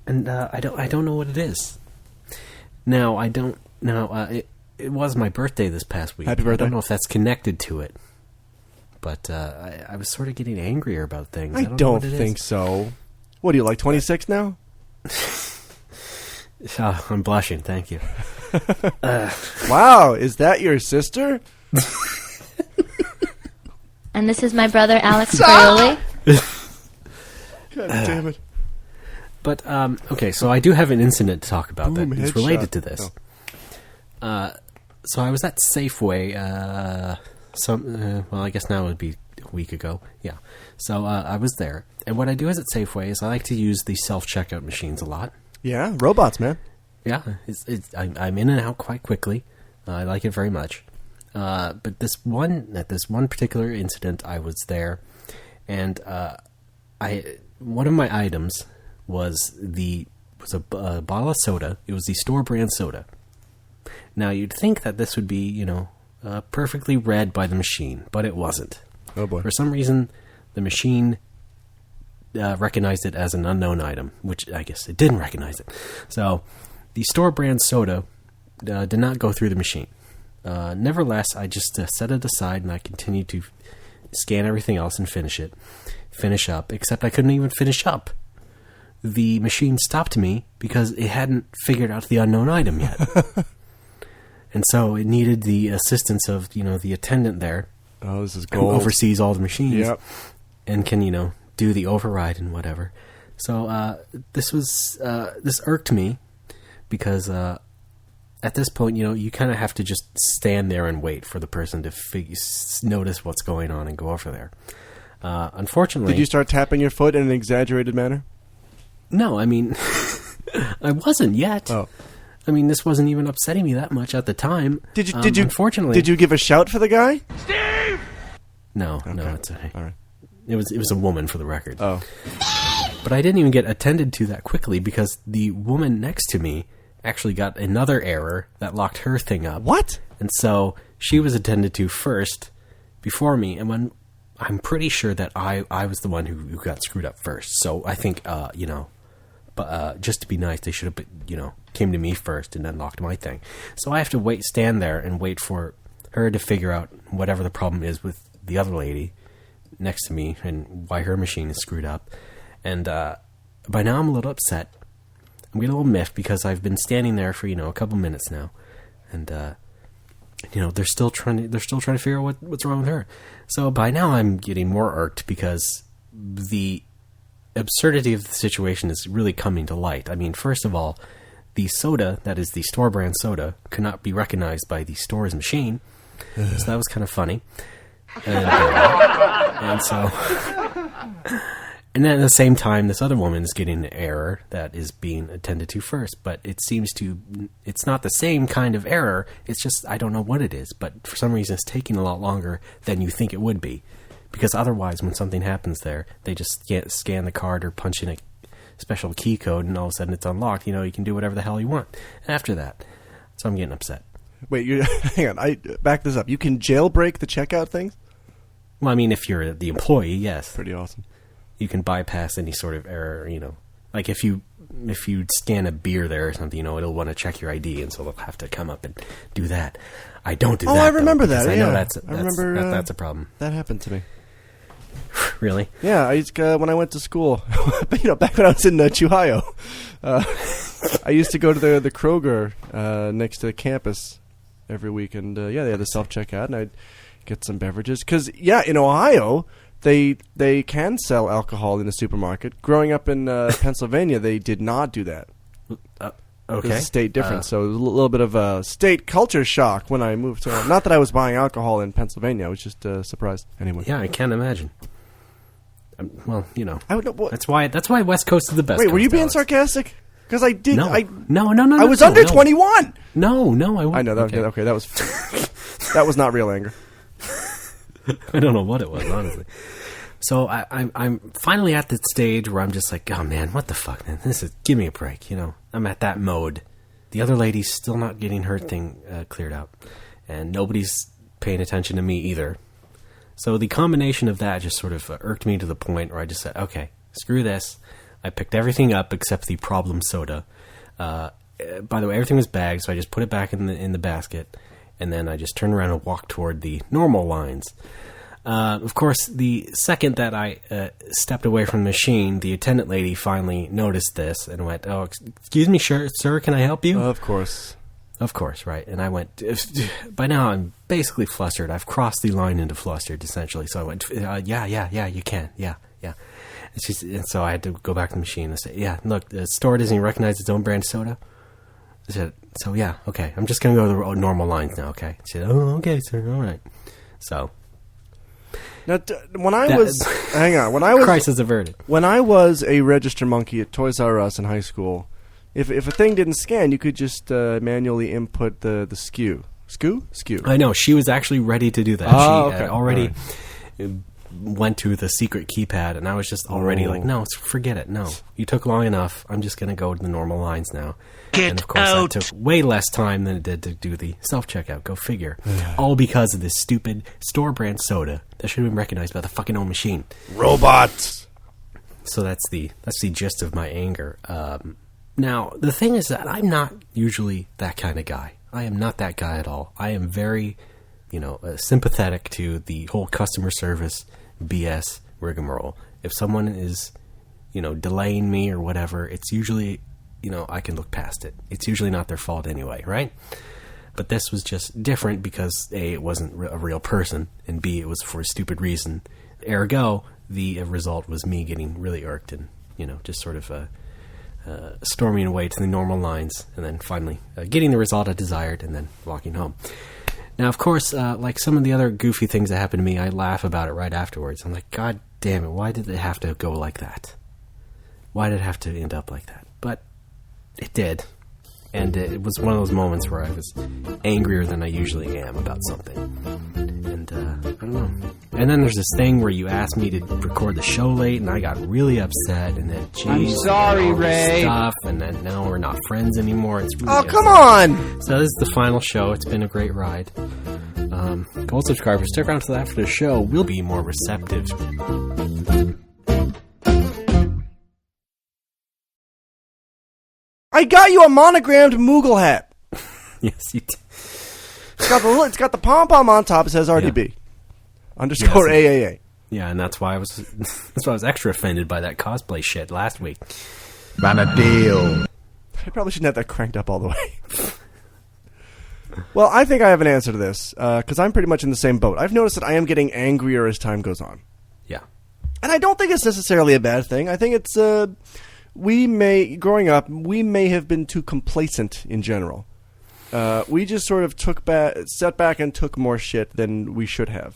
And I don't know what it is. Now, I don't know. It was my birthday this past week. Happy birthday. I don't know if that's connected to it. But I was sort of getting angrier about things. I don't know don't what it think is. so. What are you, like 26 now? Oh, I'm blushing. Thank you. Wow, is that your sister? And this is my brother, Alex Frioli. God damn it. But, okay, so I do have an incident to talk about Boom, that is headshot. related to this. So I was at Safeway, I guess now it would be a week ago. Yeah. So I was there. And what I do is at Safeway is I like to use the self-checkout machines a lot. Yeah, robots, man. Yeah, I'm in and out quite quickly. I like it very much. But at this one particular incident, I was there, and one of my items was a bottle of soda. It was the store brand soda. Now you'd think that this would be perfectly read by the machine, but it wasn't. Oh boy. For some reason, the machine recognized it as an unknown item, which I guess it didn't recognize it. So the store brand soda did not go through the machine. Nevertheless, I just set it aside and I continued to scan everything else and finish up, except I couldn't even finish up. The machine stopped me because it hadn't figured out the unknown item yet. And so it needed the assistance of, the attendant there. Oh, this is who gold. oversees all the machines. Yep. And can, do the override and whatever. So this irked me because at this point, you kind of have to just stand there and wait for the person to notice what's going on and go over there. Unfortunately... Did you start tapping your foot in an exaggerated manner? No, I mean, I wasn't yet. Oh. I mean, this wasn't even upsetting me that much at the time. Did you? Unfortunately, did you give a shout for the guy? Steve! No, Okay. no, it's okay. All right. It was a woman, for the record. Oh. But I didn't even get attended to that quickly because the woman next to me actually got another error that locked her thing up. What? And so she was attended to first before me, and when I'm pretty sure that I was the one who got screwed up first. So I think, but just to be nice, they should have, came to me first and then locked my thing. So I have to stand there and wait for her to figure out whatever the problem is with the other lady next to me and why her machine is screwed up. And by now I'm a little upset. I'm getting a little miffed because I've been standing there for a couple minutes now, and they're still trying to figure out what's wrong with her. So by now I'm getting more irked because the absurdity of the situation is really coming to light. I mean, first of all, the soda, that is the store brand soda, could not be recognized by the store's machine. So that was kind of funny. And so... And then at the same time, this other woman is getting an error that is being attended to first. But it's not the same kind of error. It's just, I don't know what it is. But for some reason, it's taking a lot longer than you think it would be. Because otherwise, when something happens there, they just scan the card or punch in a special key code, and all of a sudden it's unlocked. You can do whatever the hell you want after that. So I'm getting upset. Wait, hang on. I back this up. You can jailbreak the checkout things? Well, I mean, if you're the employee, yes. Pretty awesome. You can bypass any sort of error, Like if you scan a beer there or something, it'll want to check your ID, and so they'll have to come up and do that. I don't do that. I remember though, that. I Yeah. know that's a problem. That happened to me. Really? Yeah, when I went to school, back when I was in Chuhayo, I used to go to the Kroger next to the campus every week, and they had the self-checkout, and I'd get some beverages. Because, in Ohio, they can sell alcohol in the supermarket. Growing up in Pennsylvania, they did not do that. Okay. There's a state difference, so it was a little bit of a state culture shock when I moved to... Not that I was buying alcohol in Pennsylvania, I was just surprised. Anyway. Yeah, I can't imagine. Well, I would know, that's why West Coast is the best. Wait, were you coast, being Alex. sarcastic? Because I did. No. No. I was under 21. No, I wasn't. I know that. Okay, that was that was not real anger. I don't know what it was, honestly. So I'm finally at the stage where I'm just like, oh man, what the fuck, man? Give me a break, you know. I'm at that mode. The other lady's still not getting her thing cleared out, and nobody's paying attention to me either. So the combination of that just sort of irked me to the point where I just said, okay, screw this. I picked everything up except the problem soda. By the way, everything was bagged, so I just put it back in the basket, and then I just turned around and walked toward the normal lines. Of course, the second that I stepped away from the machine, the attendant lady finally noticed this and went, "Oh, excuse me, sir, can I help you?" Of course, right. And I went, by now I'm basically flustered. I've crossed the line into flustered, essentially. So I went, yeah, you can, yeah. And so I had to go back to the machine and say, yeah, look, the store doesn't even recognize its own brand soda. I said, so yeah, okay, I'm just going to go to the normal lines now, okay? She said, oh, okay, sir, all right. So... Now, when I was crisis averted. When I was a register monkey at Toys R Us in high school, if a thing didn't scan, you could just manually input the SKU. SKU. I know, she was actually ready to do that. She already went to the secret keypad, and I was just already like, no, forget it. No, you took long enough. I'm just going to go to the normal lines now. And of course, that took way less time than it did to do the self-checkout. Go figure. All because of this stupid store brand soda that should have been recognized by the fucking old machine. Robots. So that's the gist of my anger. Now, the thing is that I'm not usually that kind of guy. I am not that guy at all. I am very, sympathetic to the whole customer service BS rigmarole. If someone is, delaying me or whatever, it's usually... I can look past it. It's usually not their fault anyway, right? But this was just different because A, it wasn't a real person, and B, it was for a stupid reason. Ergo, the result was me getting really irked and, just sort of storming away to the normal lines, and then finally getting the result I desired, and then walking home. Now, of course, like some of the other goofy things that happened to me, I laugh about it right afterwards. I'm like, God damn it, why did it have to go like that? Why did it have to end up like that? But... it did. And it was one of those moments where I was angrier than I usually am about something. And, I don't know. And then there's this thing where you asked me to record the show late, and I got really upset, and then, geez, I'm sorry, Ray. Stuff, and then now we're not friends anymore. It's really come on! So this is the final show. It's been a great ride. Gold subscribers, stick around till after the show. We'll be more receptive. I got you a monogrammed Moogle hat. Yes, you did. It's got the pom-pom on top. It says RDB _ AAA. Yeah, and that's why I was extra offended by that cosplay shit last week. Vanadil. I probably shouldn't have that cranked up all the way. Well, I think I have an answer to this, because I'm pretty much in the same boat. I've noticed that I am getting angrier as time goes on. Yeah. And I don't think it's necessarily a bad thing. I think it's... growing up, we may have been too complacent in general. We just sort of sat back and took more shit than we should have.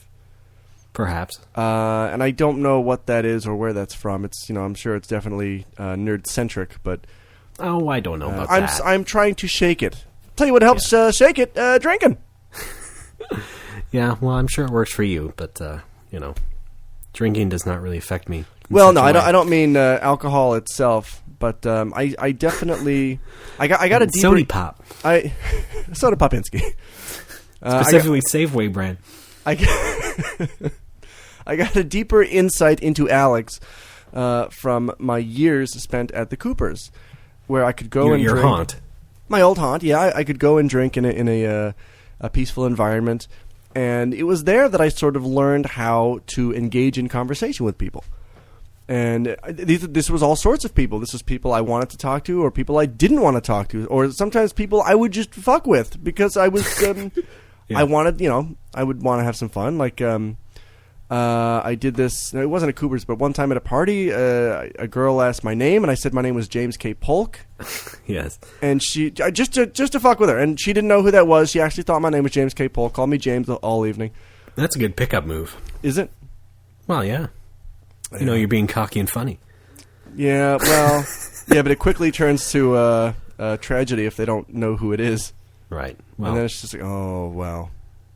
Perhaps. And I don't know what that is or where that's from. It's, I'm sure it's definitely nerd-centric, but... Oh, I don't know about that. I'm trying to shake it. Tell you what helps shake it, drinking. Yeah, well, I'm sure it works for you, but, drinking does not really affect me. Well, no, I don't mean alcohol itself, but I definitely I got a deeper Soda Pop. Soda Popinski. Specifically Safeway brand. I got a deeper insight into Alex from my years spent at the Coopers, where I could go and your drink. haunt. My old haunt, yeah. I could go and drink in a peaceful environment, and it was there that I sort of learned how to engage in conversation with people. And this was all sorts of people. This was people I wanted to talk to, or people I didn't want to talk to, or sometimes people I would just fuck with because I was, I wanted, I would want to have some fun. Like, I did this. It wasn't at Cooper's, but one time at a party, a girl asked my name, and I said my name was James K. Polk. Yes. And she just to fuck with her, and she didn't know who that was. She actually thought my name was James K. Polk. Called me James all evening. That's a good pickup move. Is it? Well, yeah. You're being cocky and funny. Yeah, well, Yeah, but it quickly turns to tragedy if they don't know who it is. Right. Well, And then it's just like, oh, wow.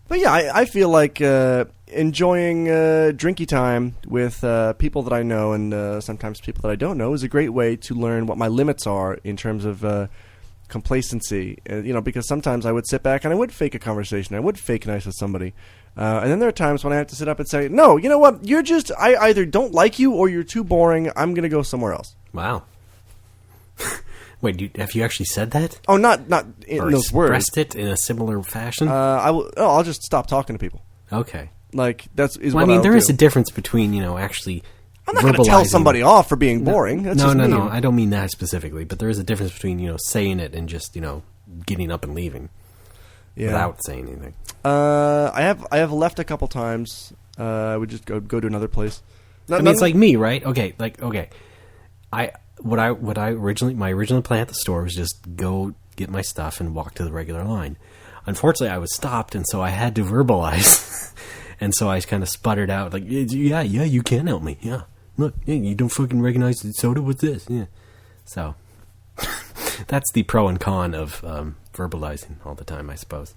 But yeah, I feel like enjoying drinky time with people that I know and sometimes people that I don't know is a great way to learn what my limits are in terms of complacency. Because sometimes I would sit back and I would fake a conversation. I would fake nice with somebody. And then there are times when I have to sit up and say, no, you know what? I either don't like you or you're too boring. I'm going to go somewhere else. wow. Wait, have you actually said that? Oh, not in Or those words. expressed it in a similar fashion? I'll just stop talking to people. Okay. Like that's is Well, I what mean, I'll there do. is a difference between, actually I'm not going to tell verbalizing- somebody off for being boring. That's No, just no, mean. no. I don't mean that specifically, but there is a difference between, saying it and just, getting up and leaving without saying anything. I have left a couple times. I would just go to another place. It's like me, right? Okay, my original plan at the store was just go get my stuff and walk to the regular line. Unfortunately, I was stopped, and so I had to verbalize. And so I kind of sputtered out, like, yeah, you can help me. Yeah. Look, you don't fucking recognize the soda? What's this? Yeah. So, that's the pro and con of verbalizing all the time, I suppose.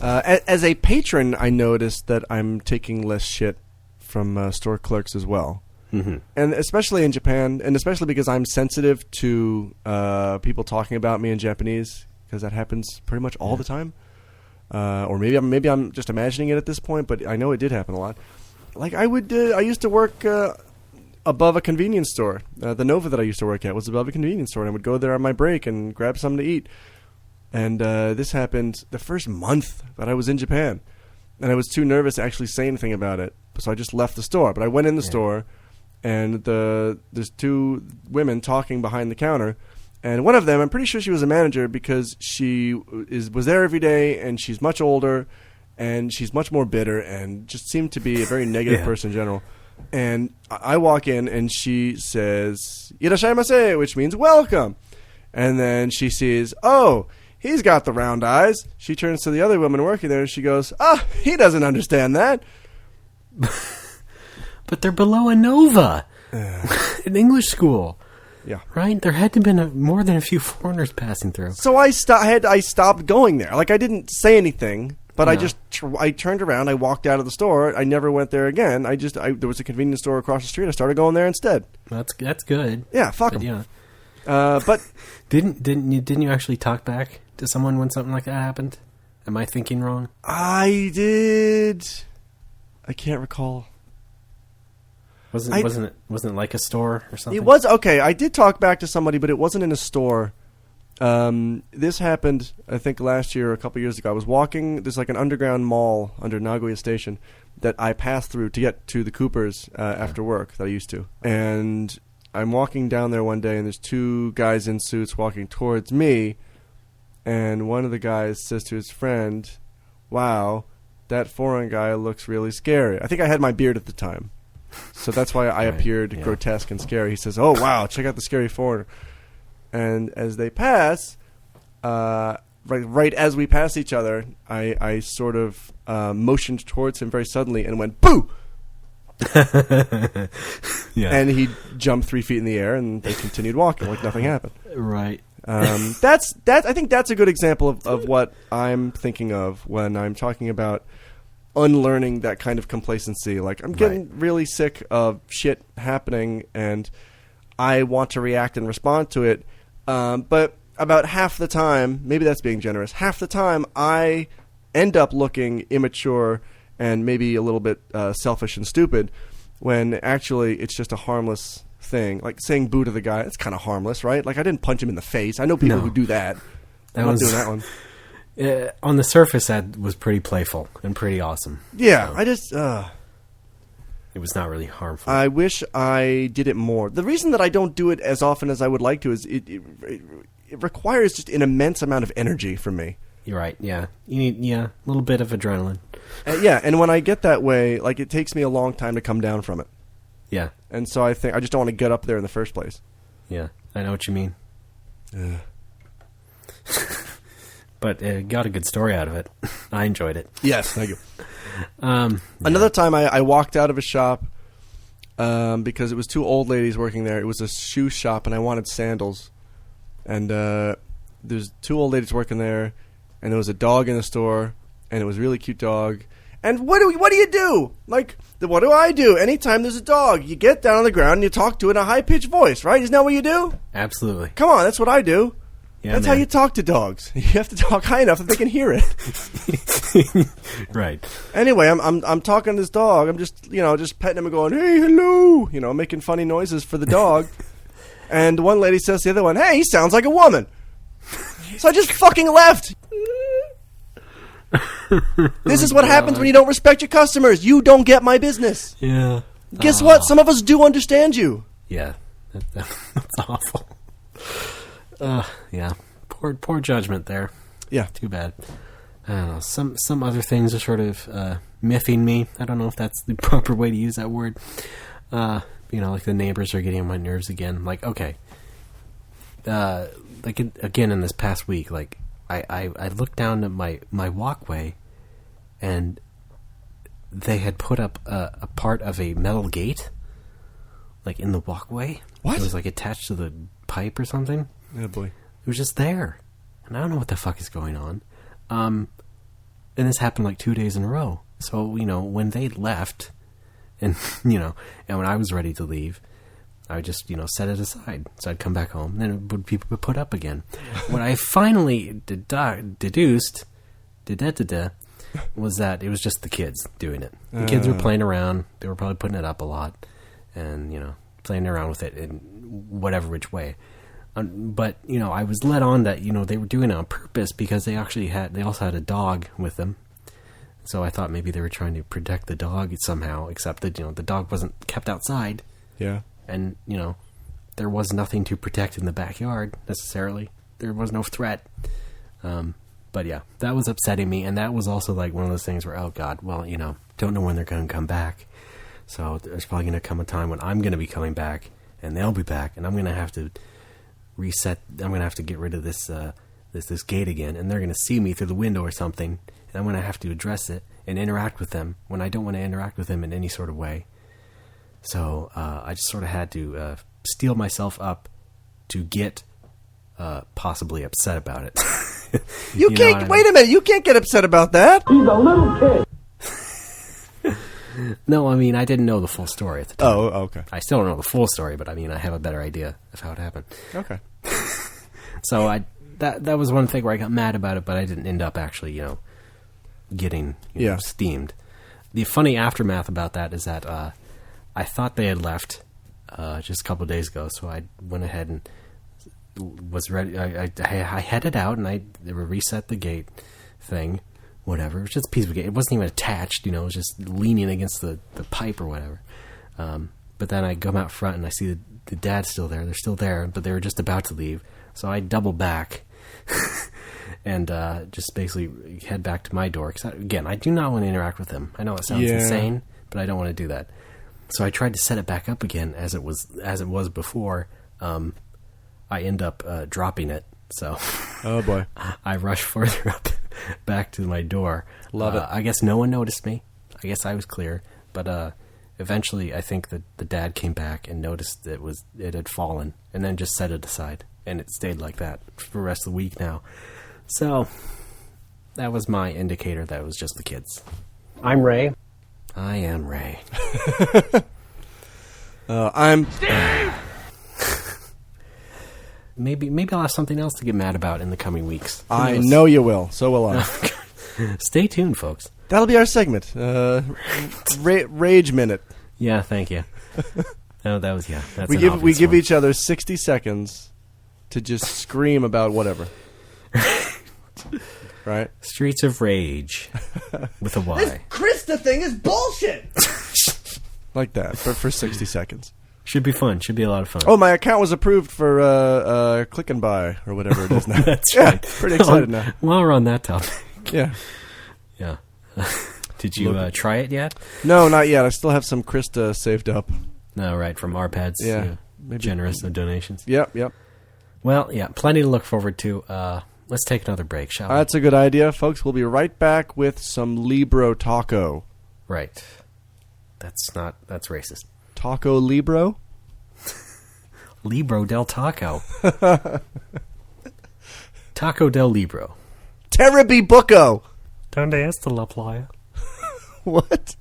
As a patron, I noticed that I'm taking less shit from store clerks as well. Mm-hmm. And especially in Japan, and especially because I'm sensitive to people talking about me in Japanese, because that happens pretty much all the time. Or maybe I'm just imagining it at this point, but I know it did happen a lot. Like I used to work above a convenience store. The Nova that I used to work at was above a convenience store, and I would go there on my break and grab something to eat. And this happened the first month that I was in Japan, and I was too nervous to actually say anything about it, so I just left the store. But I went in the store, and there's two women talking behind the counter. And one of them, I'm pretty sure she was a manager because she was there every day, and she's much older, and she's much more bitter, and just seemed to be a very negative person in general. And I walk in, and she says, "Irashaimase," which means welcome. And then she sees, oh, he's got the round eyes. She turns to the other woman working there, and she goes, he doesn't understand that. But they're below a Nova. An English school. Yeah. Right? There had to have been more than a few foreigners passing through. So I stopped going there. Like, I didn't say anything, but I turned around, I walked out of the store, I never went there again. There was a convenience store across the street, I started going there instead. That's good. Yeah, fuck But, them. yeah. But Didn't you actually talk back to someone when something like that happened? Am I thinking wrong? I did. I can't recall. Wasn't it like a store or something? It was okay. I did talk back to somebody, but it wasn't in a store. This happened, I think, last year or a couple years ago. I was walking. There's like an underground mall under Nagoya Station that I passed through to get to the Coopers after work that I used to. And I'm walking down there one day, and there's two guys in suits walking towards me. And one of the guys says to his friend, "Wow, that foreign guy looks really scary." I think I had my beard at the time. So that's why I appeared grotesque and scary. He says, "Oh, wow, check out the scary foreigner." And as they pass, right as we pass each other, I sort of motioned towards him very suddenly and went, "Boo!" Yeah. And he jumped 3 feet in the air, and they continued walking like nothing happened. Right. I think that's a good example of what I'm thinking of when I'm talking about unlearning that kind of complacency. Like, I'm getting really sick of shit happening, and I want to react and respond to it. But about half the time, maybe that's being generous, half the time I end up looking immature and maybe a little bit selfish and stupid, when actually it's just a harmless thing. Like saying boo to the guy, it's kind of harmless, right? Like, I didn't punch him in the face. I know people who do that. I'm not doing that one. On the surface, that was pretty playful and pretty awesome. Yeah, So, it was not really harmful. I wish I did it more. The reason that I don't do it as often as I would like to is it requires just an immense amount of energy from me. You're right, yeah. You need, a little bit of adrenaline. And when I get that way, like, it takes me a long time to come down from it. Yeah. And so I think I just don't want to get up there in the first place. Yeah, I know what you mean. But got a good story out of it. I enjoyed it. Yes, thank you. Another time I walked out of a shop because it was 2 old ladies working there. It was a shoe shop, and I wanted sandals. And there's 2 old ladies working there, and there was a dog in the store, and it was a really cute dog. And what do you do? Like, what do I do? Anytime there's a dog, you get down on the ground and you talk to it in a high-pitched voice, right? Isn't that what you do? Absolutely. Come on, that's what I do. Yeah, that's how you talk to dogs. You have to talk high enough that they can hear it. Right. Anyway, I'm talking to this dog. I'm just petting him and going, hey, hello, making funny noises for the dog. And one lady says to the other one, hey, he sounds like a woman. So I just fucking left. This is what happens when you don't respect your customers. You don't get my business. Yeah. Guess what? Some of us do understand you. Yeah. That's awful. Yeah. Poor judgment there. Yeah. Too bad. I don't know. Some other things are sort of miffing me. I don't know if that's the proper way to use that word. Like the neighbors are getting on my nerves again. Like, okay. Like again in this past week, like I looked down at my walkway, and they had put up a part of a metal gate, like in the walkway. What? It was like attached to the pipe or something. Oh boy. It was just there, and I don't know what the fuck is going on. And this happened like 2 days in a row. So when they left, and and when I was ready to leave, I would just, set it aside. So I'd come back home, and then it would be put up again. What I finally deduced was that it was just the kids doing it. The kids were playing around. They were probably putting it up a lot, and, playing around with it in whatever which way. But, I was led on that, they were doing it on purpose because they also had a dog with them. So I thought maybe they were trying to protect the dog somehow, except that, the dog wasn't kept outside. Yeah. And, there was nothing to protect in the backyard, necessarily. There was no threat. But yeah, that was upsetting me. And that was also like one of those things where, oh God, well, don't know when they're going to come back. So there's probably going to come a time when I'm going to be coming back, and they'll be back, and I'm going to have to reset. I'm going to have to get rid of this gate again, and they're going to see me through the window or something, and I'm going to have to address it and interact with them when I don't want to interact with them in any sort of way. So I just sort of had to steel myself up to get possibly upset about it. You can't. Wait a minute. You can't get upset about that. He's a little kid. No, I mean, I didn't know the full story at the time. Oh, okay. I still don't know the full story, but I mean, I have a better idea of how it happened. Okay. So that was one thing where I got mad about it, but I didn't end up actually, getting steamed. The funny aftermath about that is that I thought they had left just a couple of days ago, so I went ahead and was ready. I headed out, and I reset the gate thing. Whatever. It was just a piece of gate. It wasn't even attached, it was just leaning against the pipe or whatever. But then I come out front and I see the dad's still there. They're still there, but they were just about to leave. So I double back and just basically head back to my door. Because, again, I do not want to interact with them. I know it sounds insane, but I don't want to do that. So I tried to set it back up again as it was before. I end up dropping it. So oh boy, I rush further up back to my door. Love it. I guess no one noticed me. I guess I was clear, but eventually I think that the dad came back and noticed it had fallen, and then just set it aside, and it stayed like that for the rest of the week now. So that was my indicator that it was just the kids. I'm Ray. I am Ray. I'm Steve! Maybe I'll have something else to get mad about in the coming weeks. I know you will. So will I. Stay tuned, folks. That'll be our segment. Rage minute. Yeah, thank you. No, that was That's we give each other 60 seconds to just scream about whatever. Right? Streets of Rage with a Y. This Krista thing is bullshit. Like that for 60 seconds. Should be fun. Should be a lot of fun. Oh, my account was approved for click and buy or whatever it is now. That's right. Pretty excited now. While we're on that topic. Yeah. Yeah. Did you try it yet? No, not yet. I still have some Krista saved up. No, right, from RPads. Yeah. Generous donations. Yep. Well, yeah, plenty to look forward to. Let's take another break, shall we? That's a good idea, folks. We'll be right back with some Libro Taco. Right. That's racist. Taco Libro? Libro del Taco. Taco del Libro. Terraby Bucco! Donde está la playa? What?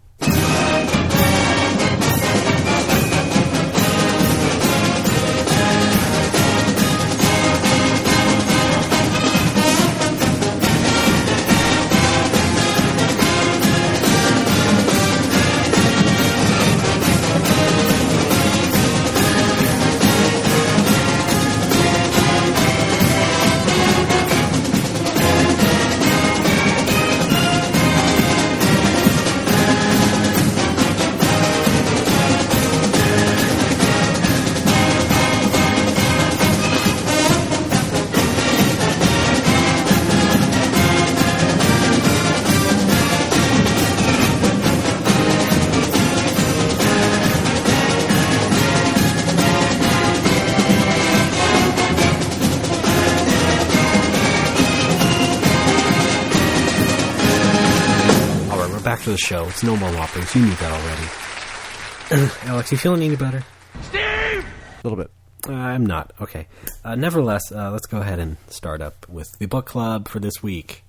Back to the show. It's no more whoppers. You knew that already. Alex, you feeling any better? A little bit. I'm not. Okay. Nevertheless, let's go ahead and start up with the book club for this week.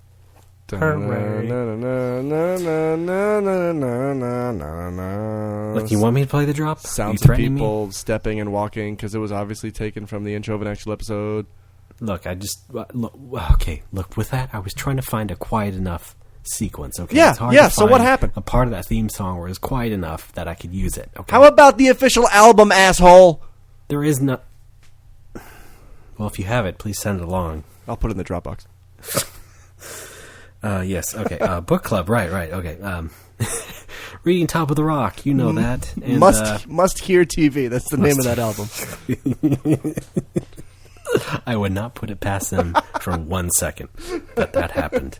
Hooray. Look, you want me to play the drop? Sounds of people stepping and walking, because it was obviously taken from the intro of an actual episode. Look, okay. Look, with that, I was trying to find a quiet enough sequence, okay? Yeah, it's hard yeah, to so what find happened? A part of that theme song where it's quiet enough that I could use it, okay? How about the official album, asshole? There is no... Well, if you have it, please send it along. I'll put it in the Dropbox. Yes, okay. Book club, right, okay. Reading Top of the Rock, you know that. And, Must Hear TV, that's the name of that album. I would not put it past them for 1 second that happened.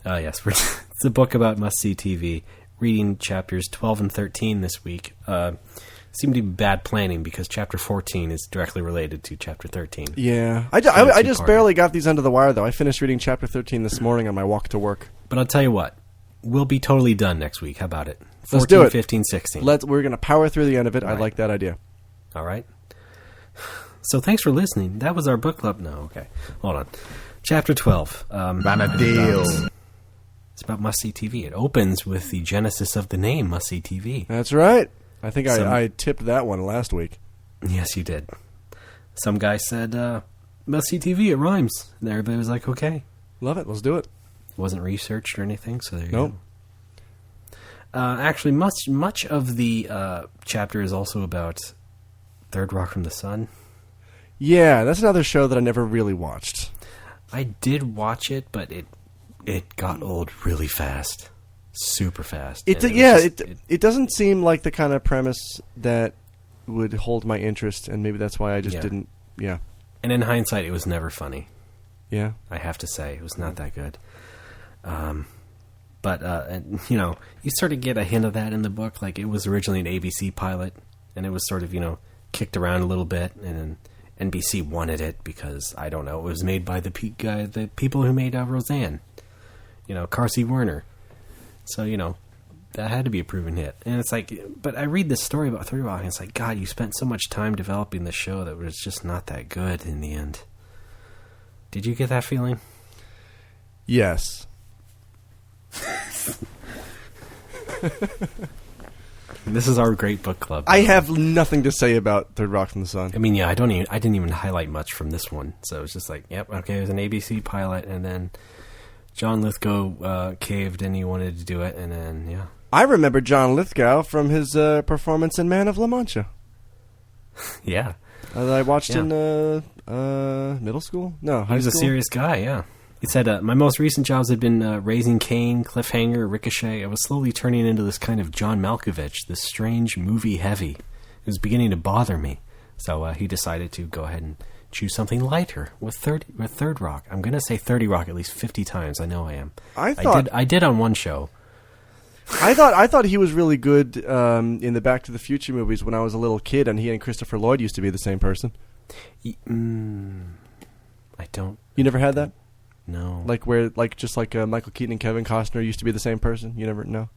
Yes, it's a book about must-see TV. Reading chapters 12 and 13 this week. Seemed to be bad planning because chapter 14 is directly related to chapter 13. Yeah. I just barely got these under the wire, though. I finished reading chapter 13 this morning on my walk to work. But I'll tell you what. We'll be totally done next week. How about it? 14, Let's do it. 15, 16. We're going to power through the end of it. Right. I like that idea. All right. So thanks for listening. That was our book club. No, okay. Hold on. Chapter 12. Vanadil. It's about must-see TV. It opens with the genesis of the name must-see TV. That's right. I think I tipped that one last week. Yes, you did. Some guy said, must-see TV, it rhymes. And everybody was like, okay. Love it. Let's do it. It wasn't researched or anything, so there you go. Actually, much of the chapter is also about Third Rock from the Sun. Yeah, that's another show that I never really watched. I did watch it, but it got old really fast. Super fast. It doesn't seem like the kind of premise that would hold my interest, and maybe that's why I just didn't. Yeah. And in hindsight, it was never funny. Yeah. I have to say, it was not that good. And, you sort of get a hint of that in the book. Like, it was originally an ABC pilot, and it was sort of, kicked around a little bit, and then NBC wanted it because, I don't know, it was made by the people who made Roseanne. Carsey Werner. So, that had to be a proven hit. And it's like, but I read this story about Third Rock, and it's like, God, you spent so much time developing this show that was just not that good in the end. Did you get that feeling? Yes. This is our great book club. I have nothing to say about Third Rock from the Sun. I mean, yeah, I didn't even highlight much from this one. So it's just like, yep, okay, it was an ABC pilot, and then John Lithgow caved and he wanted to do it, and then, yeah. I remember John Lithgow from his performance in Man of La Mancha. Yeah. I watched in middle school? No, high school. He was a serious guy, yeah. He said, my most recent jobs had been Raising Cain, Cliffhanger, Ricochet. I was slowly turning into this kind of John Malkovich, this strange movie heavy. It was beginning to bother me. So he decided to go ahead and choose something lighter with Third Rock. I'm going to say 30 Rock at least 50 times. I know I am. I did on one show. I thought he was really good in the Back to the Future movies when I was a little kid, and he and Christopher Lloyd used to be the same person. I don't. You never had that? No. Like Michael Keaton and Kevin Costner used to be the same person? You never know?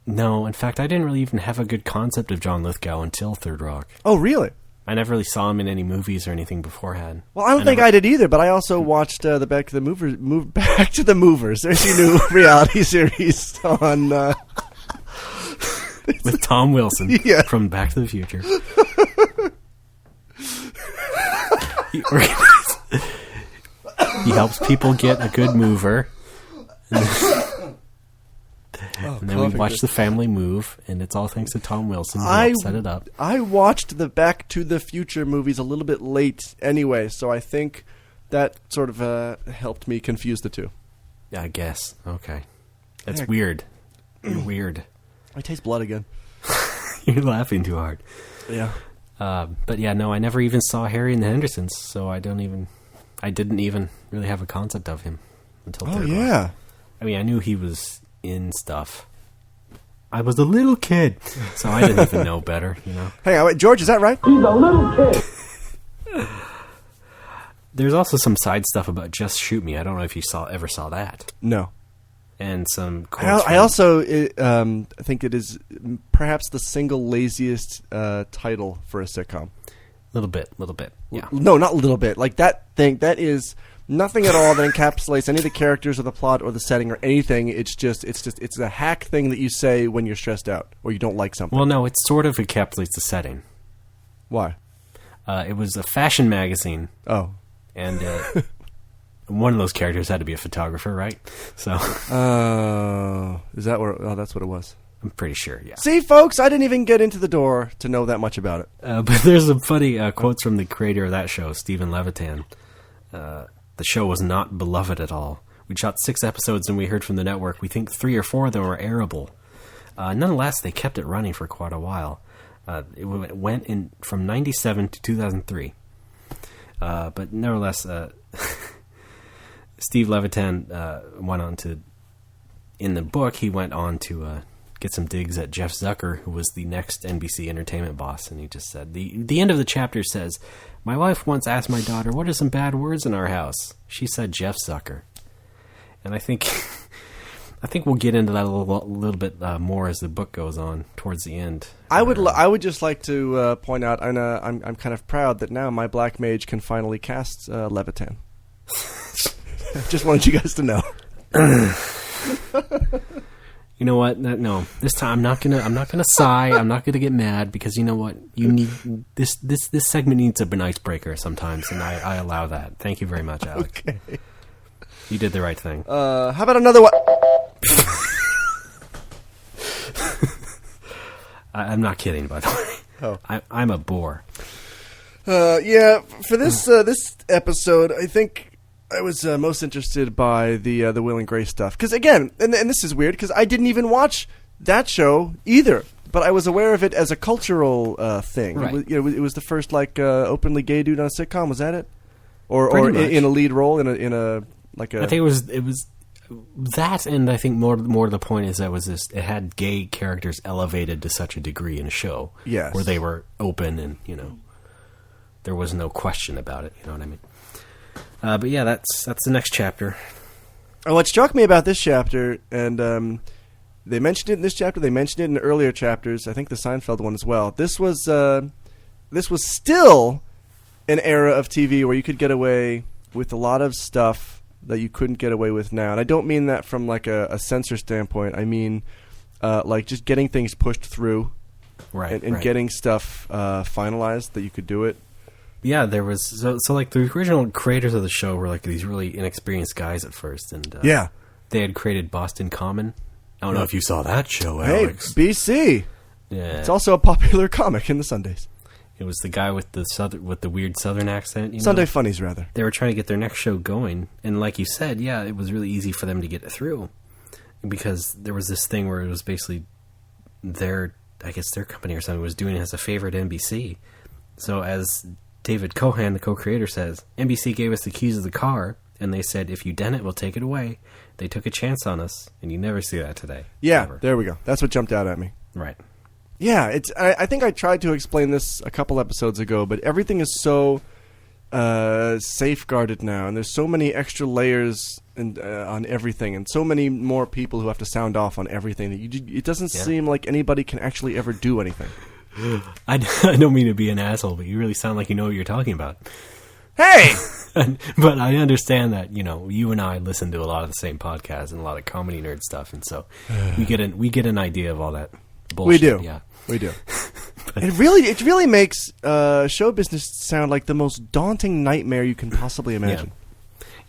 No, in fact, I didn't really even have a good concept of John Lithgow until Third Rock. Oh, really? I never really saw him in any movies or anything beforehand. Well, I don't think I did either, but I also watched the Back to the Movers. There's your new reality series on... with Tom Wilson Yeah. from Back to the Future. He helps people get a good mover. And then we watch the family move, and it's all thanks to Tom Wilson who helped set it up. I watched the Back to the Future movies a little bit late anyway, so I think that sort of helped me confuse the two. Yeah, I guess. Okay. That's Heck. weird. You're weird. I taste blood again. You're laughing too hard. Yeah. But yeah, no, I never even saw Harry and the Hendersons, so I didn't even really have a concept of him until Oh, Third yeah. Rock. I mean, I knew he was in stuff. I was a little kid, so I didn't even know better, you know. Hey, wait, George, is that right? He's a little kid. There's also some side stuff about Just Shoot Me. I don't know if you ever saw that. No. And some quotes I also think it is perhaps the single laziest title for a sitcom. little bit, yeah. No, not a little bit. Like that thing, that is nothing at all that encapsulates any of the characters or the plot or the setting or anything. It's a hack thing that you say when you're stressed out or you don't like something. Well, no, it sort of encapsulates the setting. Why? It was a fashion magazine. Oh. And one of those characters had to be a photographer, right? So is that where? Oh, that's what it was. I'm pretty sure, yeah. See, folks, I didn't even get into the door to know that much about it. But there's some funny quotes from the creator of that show, Stephen Levitan. The show was not beloved at all. We shot 6 episodes and we heard from the network. We think 3 or 4 of them were airable. Nonetheless, they kept it running for quite a while. It went in from 97 to 2003. But nevertheless, Steve Levitan went on to, in the book, he went on to get some digs at Jeff Zucker, who was the next NBC entertainment boss, and he just said, the end of the chapter says, "My wife once asked my daughter, what are some bad words in our house? She said Jeff Zucker." And I think we'll get into that a little bit more as the book goes on towards the end. I would just like to point out, and I'm kind of proud that now my black mage can finally cast Levitan. Just wanted you guys to know. You know what? No, this time I'm not gonna sigh. I'm not gonna get mad because you know what? You need this segment needs a icebreaker sometimes, and I allow that. Thank you very much, Alex. Okay. You did the right thing. How about another one? I'm not kidding, by the way. Oh. I'm a bore. Yeah, for this episode, I think I was most interested by the Will and Grace stuff. Because again, and this is weird, because I didn't even watch that show either. But I was aware of it as a cultural thing. Right. It was the first openly gay dude on a sitcom. Was that it? Or Pretty much. in a lead role in a I think it was that, and I think more to the point is that it had gay characters elevated to such a degree in a show, Yes. where they were open and there was no question about it. You know what I mean? But yeah, that's the next chapter. What struck me about this chapter, and they mentioned it in this chapter, they mentioned it in earlier chapters, I think the Seinfeld one as well. This was still an era of TV where you could get away with a lot of stuff that you couldn't get away with now. And I don't mean that from a censor standpoint. I mean just getting things pushed through, Right, and right. getting stuff finalized that you could do it. Yeah, there was so like the original creators of the show were like these really inexperienced guys at first, and Yeah. they had created Boston Common. I don't know if you saw that show, Hey, Alex. BC. Yeah, It's also a popular comic in the Sundays. it was the guy with the weird Southern accent. Sunday Funnies, rather. They were trying to get their next show going, and like you said, yeah, it was really easy for them to get it through because there was this thing where it was basically their company or something was doing it as a favor to NBC. So as David Cohan, the co-creator, says, NBC gave us the keys of the car, and they said, if you dent it, we'll take it away. They took a chance on us, and you never see that today. Yeah, Ever. there we go. That's what jumped out at me. Right. Yeah, I think I tried to explain this a couple episodes ago, but everything is so safeguarded now, and there's so many extra layers on everything, and so many more people who have to sound off on everything that it doesn't seem like anybody can actually ever do anything. I don't mean to be an asshole, but you really sound like you know what you're talking about. Hey! But I understand that, you and I listen to a lot of the same podcasts and a lot of comedy nerd stuff, and so we get an idea of all that bullshit. We do. Yeah. We do. It really makes show business sound like the most daunting nightmare you can possibly imagine.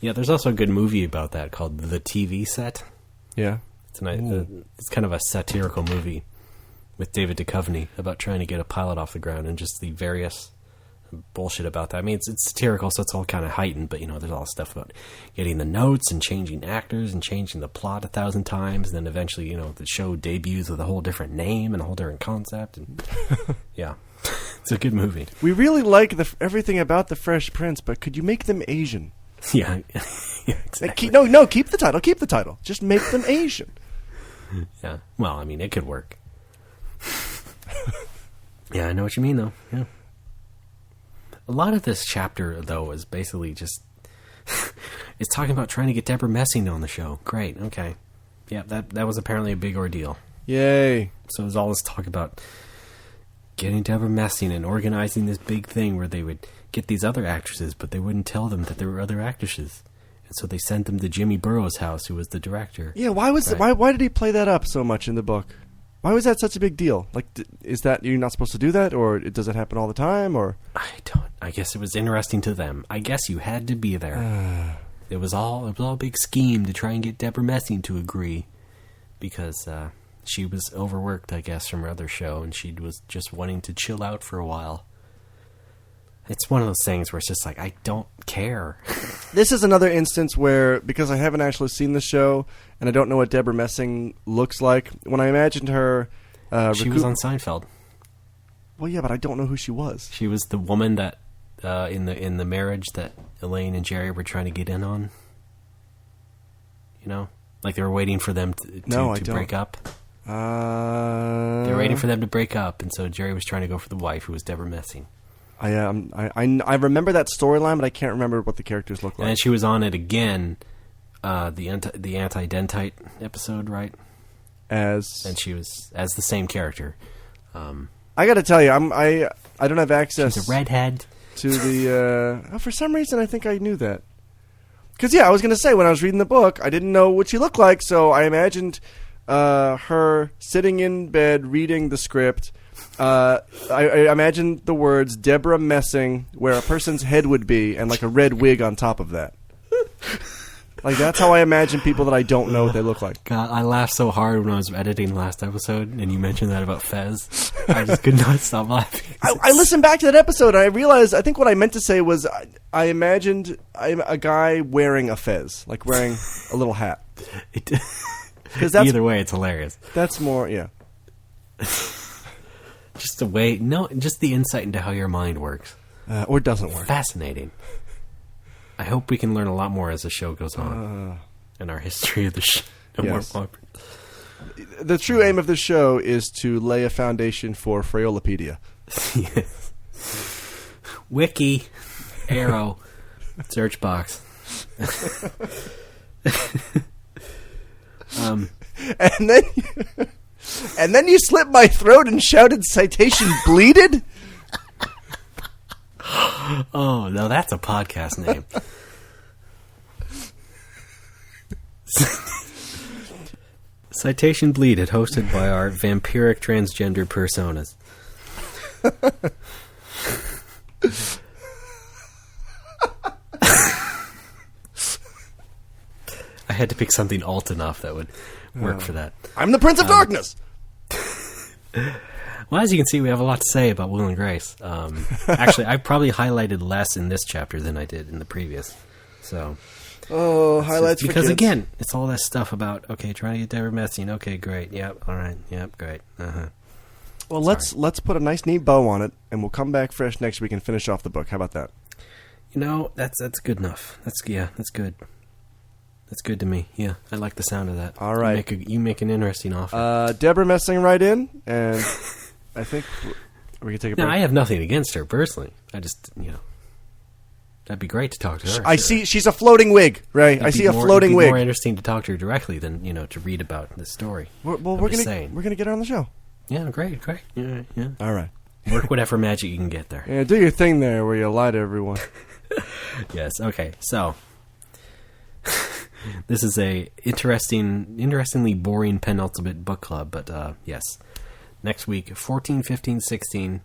Yeah, there's also a good movie about that called The TV Set. Yeah. It's kind of a satirical movie with David Duchovny about trying to get a pilot off the ground and just the various bullshit about that. I mean, it's satirical, so it's all kind of heightened, but, there's all this stuff about getting the notes and changing actors and changing the plot 1,000 times, and then eventually, the show debuts with a whole different name and a whole different concept, and yeah. It's a good movie. We really like everything about the Fresh Prince, but could you make them Asian? Yeah, exactly. Keep the title. Just make them Asian. Yeah. Well, I mean, it could work. Yeah, I know what you mean, though. Yeah. A lot of this chapter, though, is basically just... it's talking about trying to get Deborah Messing on the show. Great, okay. Yeah, that was apparently a big ordeal. Yay. So there's all this talk about getting Deborah Messing and organizing this big thing where they would get these other actresses, but they wouldn't tell them that there were other actresses. And so they sent them to Jimmy Burrows' house, who was the director. Yeah, why did he play that up so much in the book? Why was that such a big deal? Like, is that you're not supposed to do that, or does it happen all the time, or? I guess it was interesting to them. I guess you had to be there. It was all a big scheme to try and get Deborah Messing to agree, because she was overworked, I guess, from her other show, and she was just wanting to chill out for a while. It's one of those things where it's just like, I don't care. This is another instance where, because I haven't actually seen the show, and I don't know what Deborah Messing looks like, when I imagined her... she was on Seinfeld. Well, yeah, but I don't know who she was. She was the woman that, in the marriage that Elaine and Jerry were trying to get in on. Like they were waiting for them to break up. They were waiting for them to break up, and so Jerry was trying to go for the wife, who was Deborah Messing. I remember that storyline, but I can't remember what the characters look like. And she was on it again, the anti-dentite episode, right? And she was as the same character. I got to tell you, I don't have access. She's a redhead to the. For some reason, I think I knew that. Because I was going to say, when I was reading the book, I didn't know what she looked like, so I imagined her sitting in bed reading the script. I imagine the words Deborah Messing, where a person's head would be, and like a red wig on top of that. Like, that's how I imagine people that I don't know what they look like. God, I laughed so hard when I was editing last episode, and you mentioned that about Fez. I just could not stop laughing. I listened back to that episode, and I realized, I think what I meant to say was, I imagined a guy wearing a fez, like wearing a little hat. Either way, it's hilarious. That's more, yeah. Just the insight into how your mind works. Or doesn't work. Fascinating. I hope we can learn a lot more as the show goes on. And our history of the show. Yes. The true aim of the show is to lay a foundation for Fraiolopedia. Yes. Wiki, arrow, search box. And then you slit my throat and shouted, "Citation Bleeded?" Oh, no, that's a podcast name. Citation Bleeded, hosted by our vampiric transgender personas. I had to pick something alt enough that would work for that. I'm the Prince of Darkness! Well, as you can see, we have a lot to say about Will and Grace. Actually, I probably highlighted less in this chapter than I did in the previous. So, highlights for because kids. Again, it's all that stuff about trying to get Deborah Messing. Okay, great. Yep. All right. Yep. Great. Well, let's put a nice neat bow on it, and we'll come back fresh next week and finish off the book. How about that? That's good enough. That's good. That's good to me. Yeah, I like the sound of that. All right, you make an interesting offer. Deborah Messing right in, and I think we can take a break. No, I have nothing against her personally. I just That'd be great to talk to her. I see. She's a floating wig, Ray. I see a floating it'd be wig. More interesting to talk to her directly than to read about the story. We're gonna get her on the show. Yeah, great. Yeah. All right. Work whatever magic you can get there. Yeah, do your thing there where you lie to everyone. Yes. Okay. So this is a interestingly boring penultimate book club, but yes. Next week, 14, 15, 16.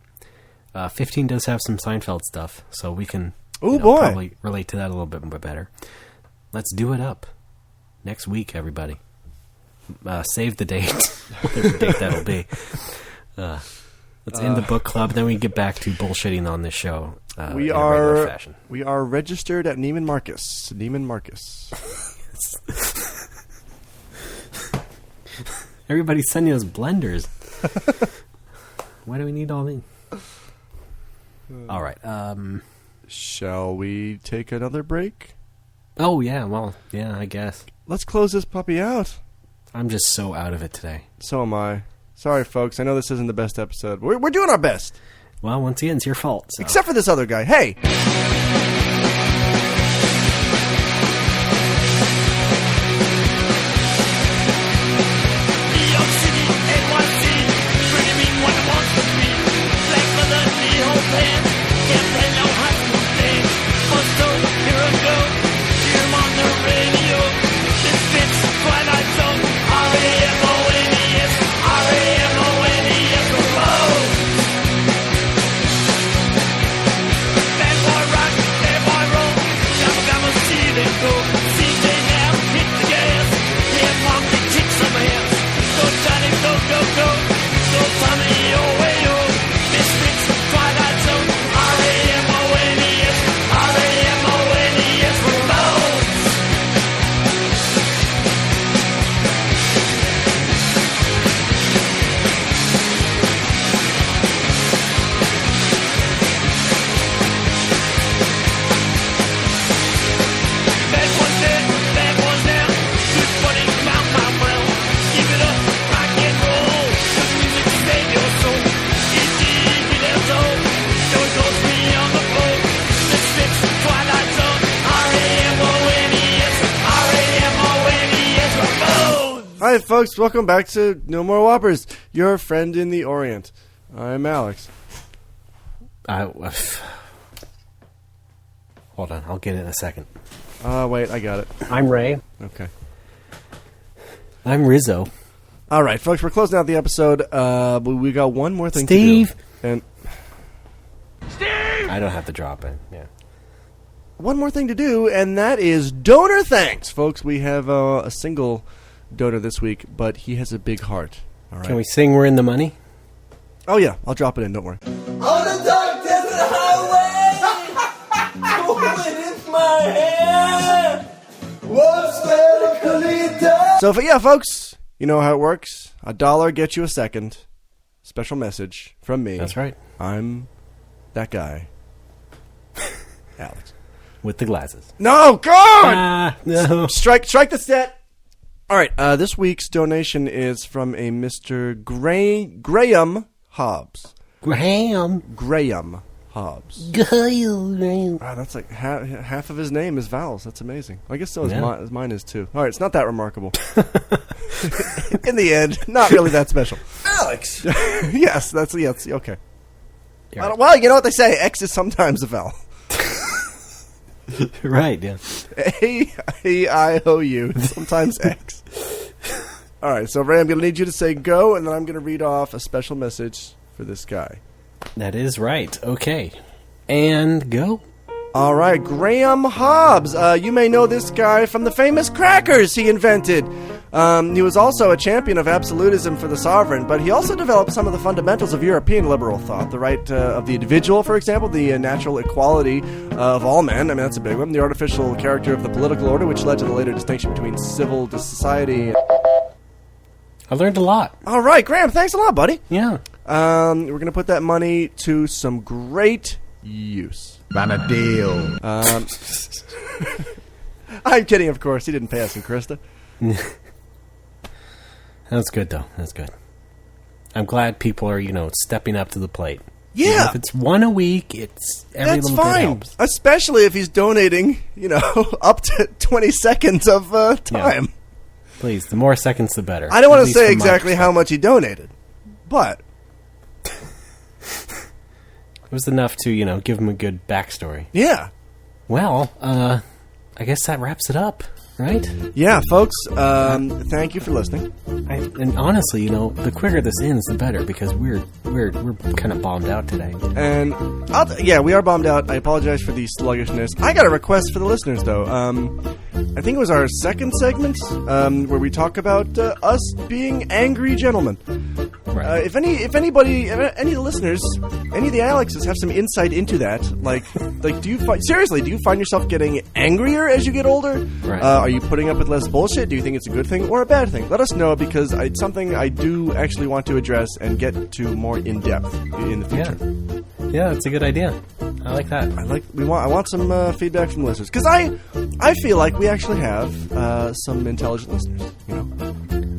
15 does have some Seinfeld stuff, so we can probably relate to that a little bit better. Let's do it up. Next week, everybody. Save the date. Whatever date that'll be. Let's end the book club, then we get back to bullshitting on this show we in a regular are fashion. We are registered at Neiman Marcus. Neiman Marcus. Everybody's sending us blenders. Why do we need all these? All right. Shall we take another break? Oh, yeah. Well, yeah, I guess. Let's close this puppy out. I'm just so out of it today. So am I. Sorry, folks. I know this isn't the best episode. We're doing our best. Well, once again, it's your fault. So. Except for this other guy. Hey! Hi, folks. Welcome back to No More Whoppers, your friend in the Orient. I'm Alex. Hold on. I'll get it in a second. Wait. I got it. I'm Ray. Okay. I'm Rizzo. All right, folks. We're closing out the episode. But we got one more thing Steve. to do. And I don't have to drop it. Yeah. one more thing to do, and that is donor thanks. Folks, we have a single donor this week, but he has a big heart. All right. Can we sing We're in the Money? Oh, yeah. I'll drop it in. Don't worry. On the dark desert highway, holding in my hand, what's there to So, yeah, folks, you know how it works. $1 gets you a second. Special message from me. That's right. I'm that guy. Alex. With the glasses. No, God! No. Strike the set. All right, this week's donation is from a Mr. Graham Hobbs. Graham Hobbs. Wow, that's like half of his name is vowels. That's amazing. I guess so is mine is too. All right, it's not that remarkable. In the end, not really that special. Alex! Yes, that's okay. Right. Well, you know what they say, X is sometimes a vowel. Right, yeah. A-I-O-U, sometimes X. All right, so Ray, I'm going to need you to say go, and then I'm going to read off a special message for this guy. That is right. Okay. And go. All right, Graham Hobbs. You may know this guy from the famous crackers he invented. He was also a champion of absolutism for the sovereign, but he also developed some of the fundamentals of European liberal thought. The right of the individual, for example, the natural equality of all men. I mean, that's a big one. The artificial character of the political order, which led to the later distinction between civil society. I learned a lot. All right, Graham, thanks a lot, buddy. Yeah. We're going to put that money to some great use. Vanadil. I'm kidding, of course. He didn't pay us in Krista. That's good, though. That's good. I'm glad people are, stepping up to the plate. Yeah. If it's one a week, it's every That's little bit fine. helps. Especially if he's donating, up to 20 seconds of time. Yeah. Please, the more seconds, the better. I don't want At to least say from my exactly how much he donated, but it was enough to, give him a good backstory. yeah. Well, I guess that wraps it up, right? Yeah, folks, thank you for listening. And honestly, the quicker this ends, the better, because we're kind of bombed out today. And we are bombed out. I apologize for the sluggishness. I got a request for the listeners, though. I think it was our second segment where we talk about us being angry gentlemen. Right. If any of the listeners, any of the Alexes have some insight into that, like do you find yourself getting angrier as you get older? Right. Are you putting up with less bullshit? Do you think it's a good thing or a bad thing? Let us know, because it's something I do actually want to address and get to more in depth in the future. Yeah, it's a good idea. I like that. I want some feedback from listeners, because I feel like we actually have some intelligent listeners.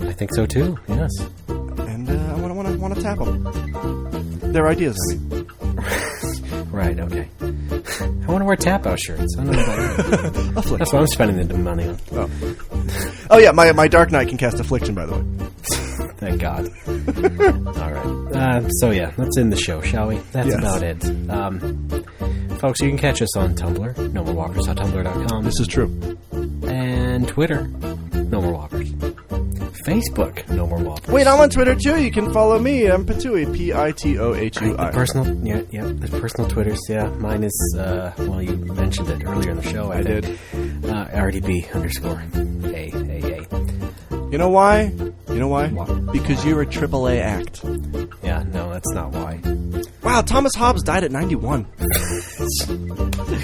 I think so too. Yes. And I want to tap them. Their ideas. I mean. Right. Okay. I want to wear tap-out shirts. I don't know about that. Affliction. That's what I'm spending the money on. Oh yeah, my Dark Knight can cast Affliction, by the way. Thank God. All right. So yeah, let's end the show, shall we? That's Yes. about it. Folks, you can catch us on Tumblr, nomorewalkers.tumblr.com. This is true. And Twitter, No More Walkers. Facebook, No More Walkers. Wait, I'm on Twitter too. You can follow me. I'm Patui, Pitohui. The personal Twitters, yeah. Mine is, you mentioned it earlier in the show. I did. RDB_A. You know why? What? Because you're a AAA act. Yeah, no, that's not why. Wow, Thomas Hobbes died at 91.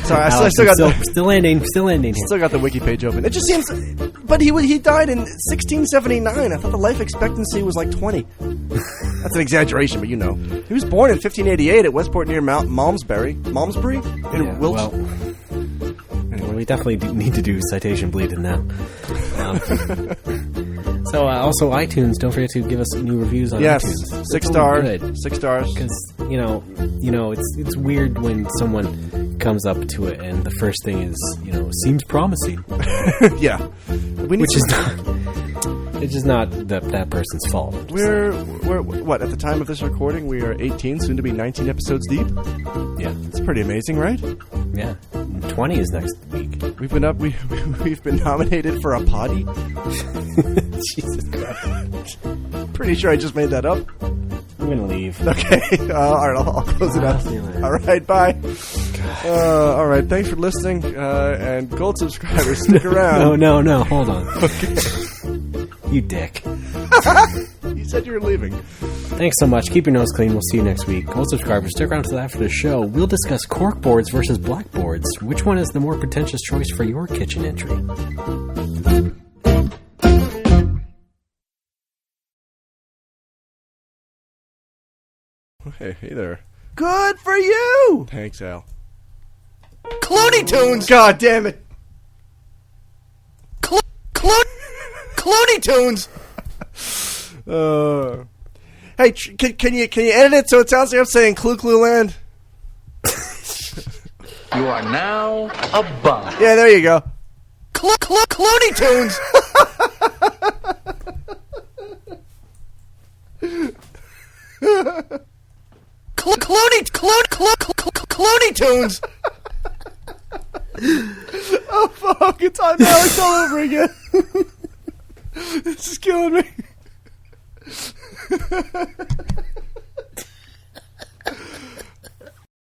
Sorry, I Alex, still got still ending here. Still got the wiki page open. It just seems, but he died in 1679. I thought the life expectancy was like 20. That's an exaggeration, but he was born in 1588 at Westport near Malmesbury in Wiltshire. Well, we definitely need to do Citation Bleeded now. So also iTunes, don't forget to give us new reviews on iTunes. 6 stars. 6 stars. Because it's weird when someone comes up to it and the first thing is seems promising. Yeah, It's just not that person's fault. We're what, at the time of this recording we are 18, soon to be 19 episodes deep. Yeah, it's pretty amazing, right? Yeah, 20 is next week. We've been nominated for a potty. Jesus Christ! Pretty sure I just made that up. I'm gonna leave. Okay, all right, I'll close it out. All right, bye. All right, thanks for listening, and gold subscribers, stick around. No, hold on. Okay. You dick. You said you were leaving. Thanks so much. Keep your nose clean. We'll see you next week. Gold subscribers, stick around till after the show. We'll discuss corkboards versus blackboards. Which one is the more pretentious choice for your kitchen entry? Hey there. Good for you! Thanks, Al. Clooney Tunes! God damn it! Clooney Tunes! Hey, can you edit it so it sounds like I'm saying Clue Land? You are now a bum. Yeah, there you go. Clooney Tunes! Clooney Tunes! Oh fuck, it's on Alex all over again. This is killing me.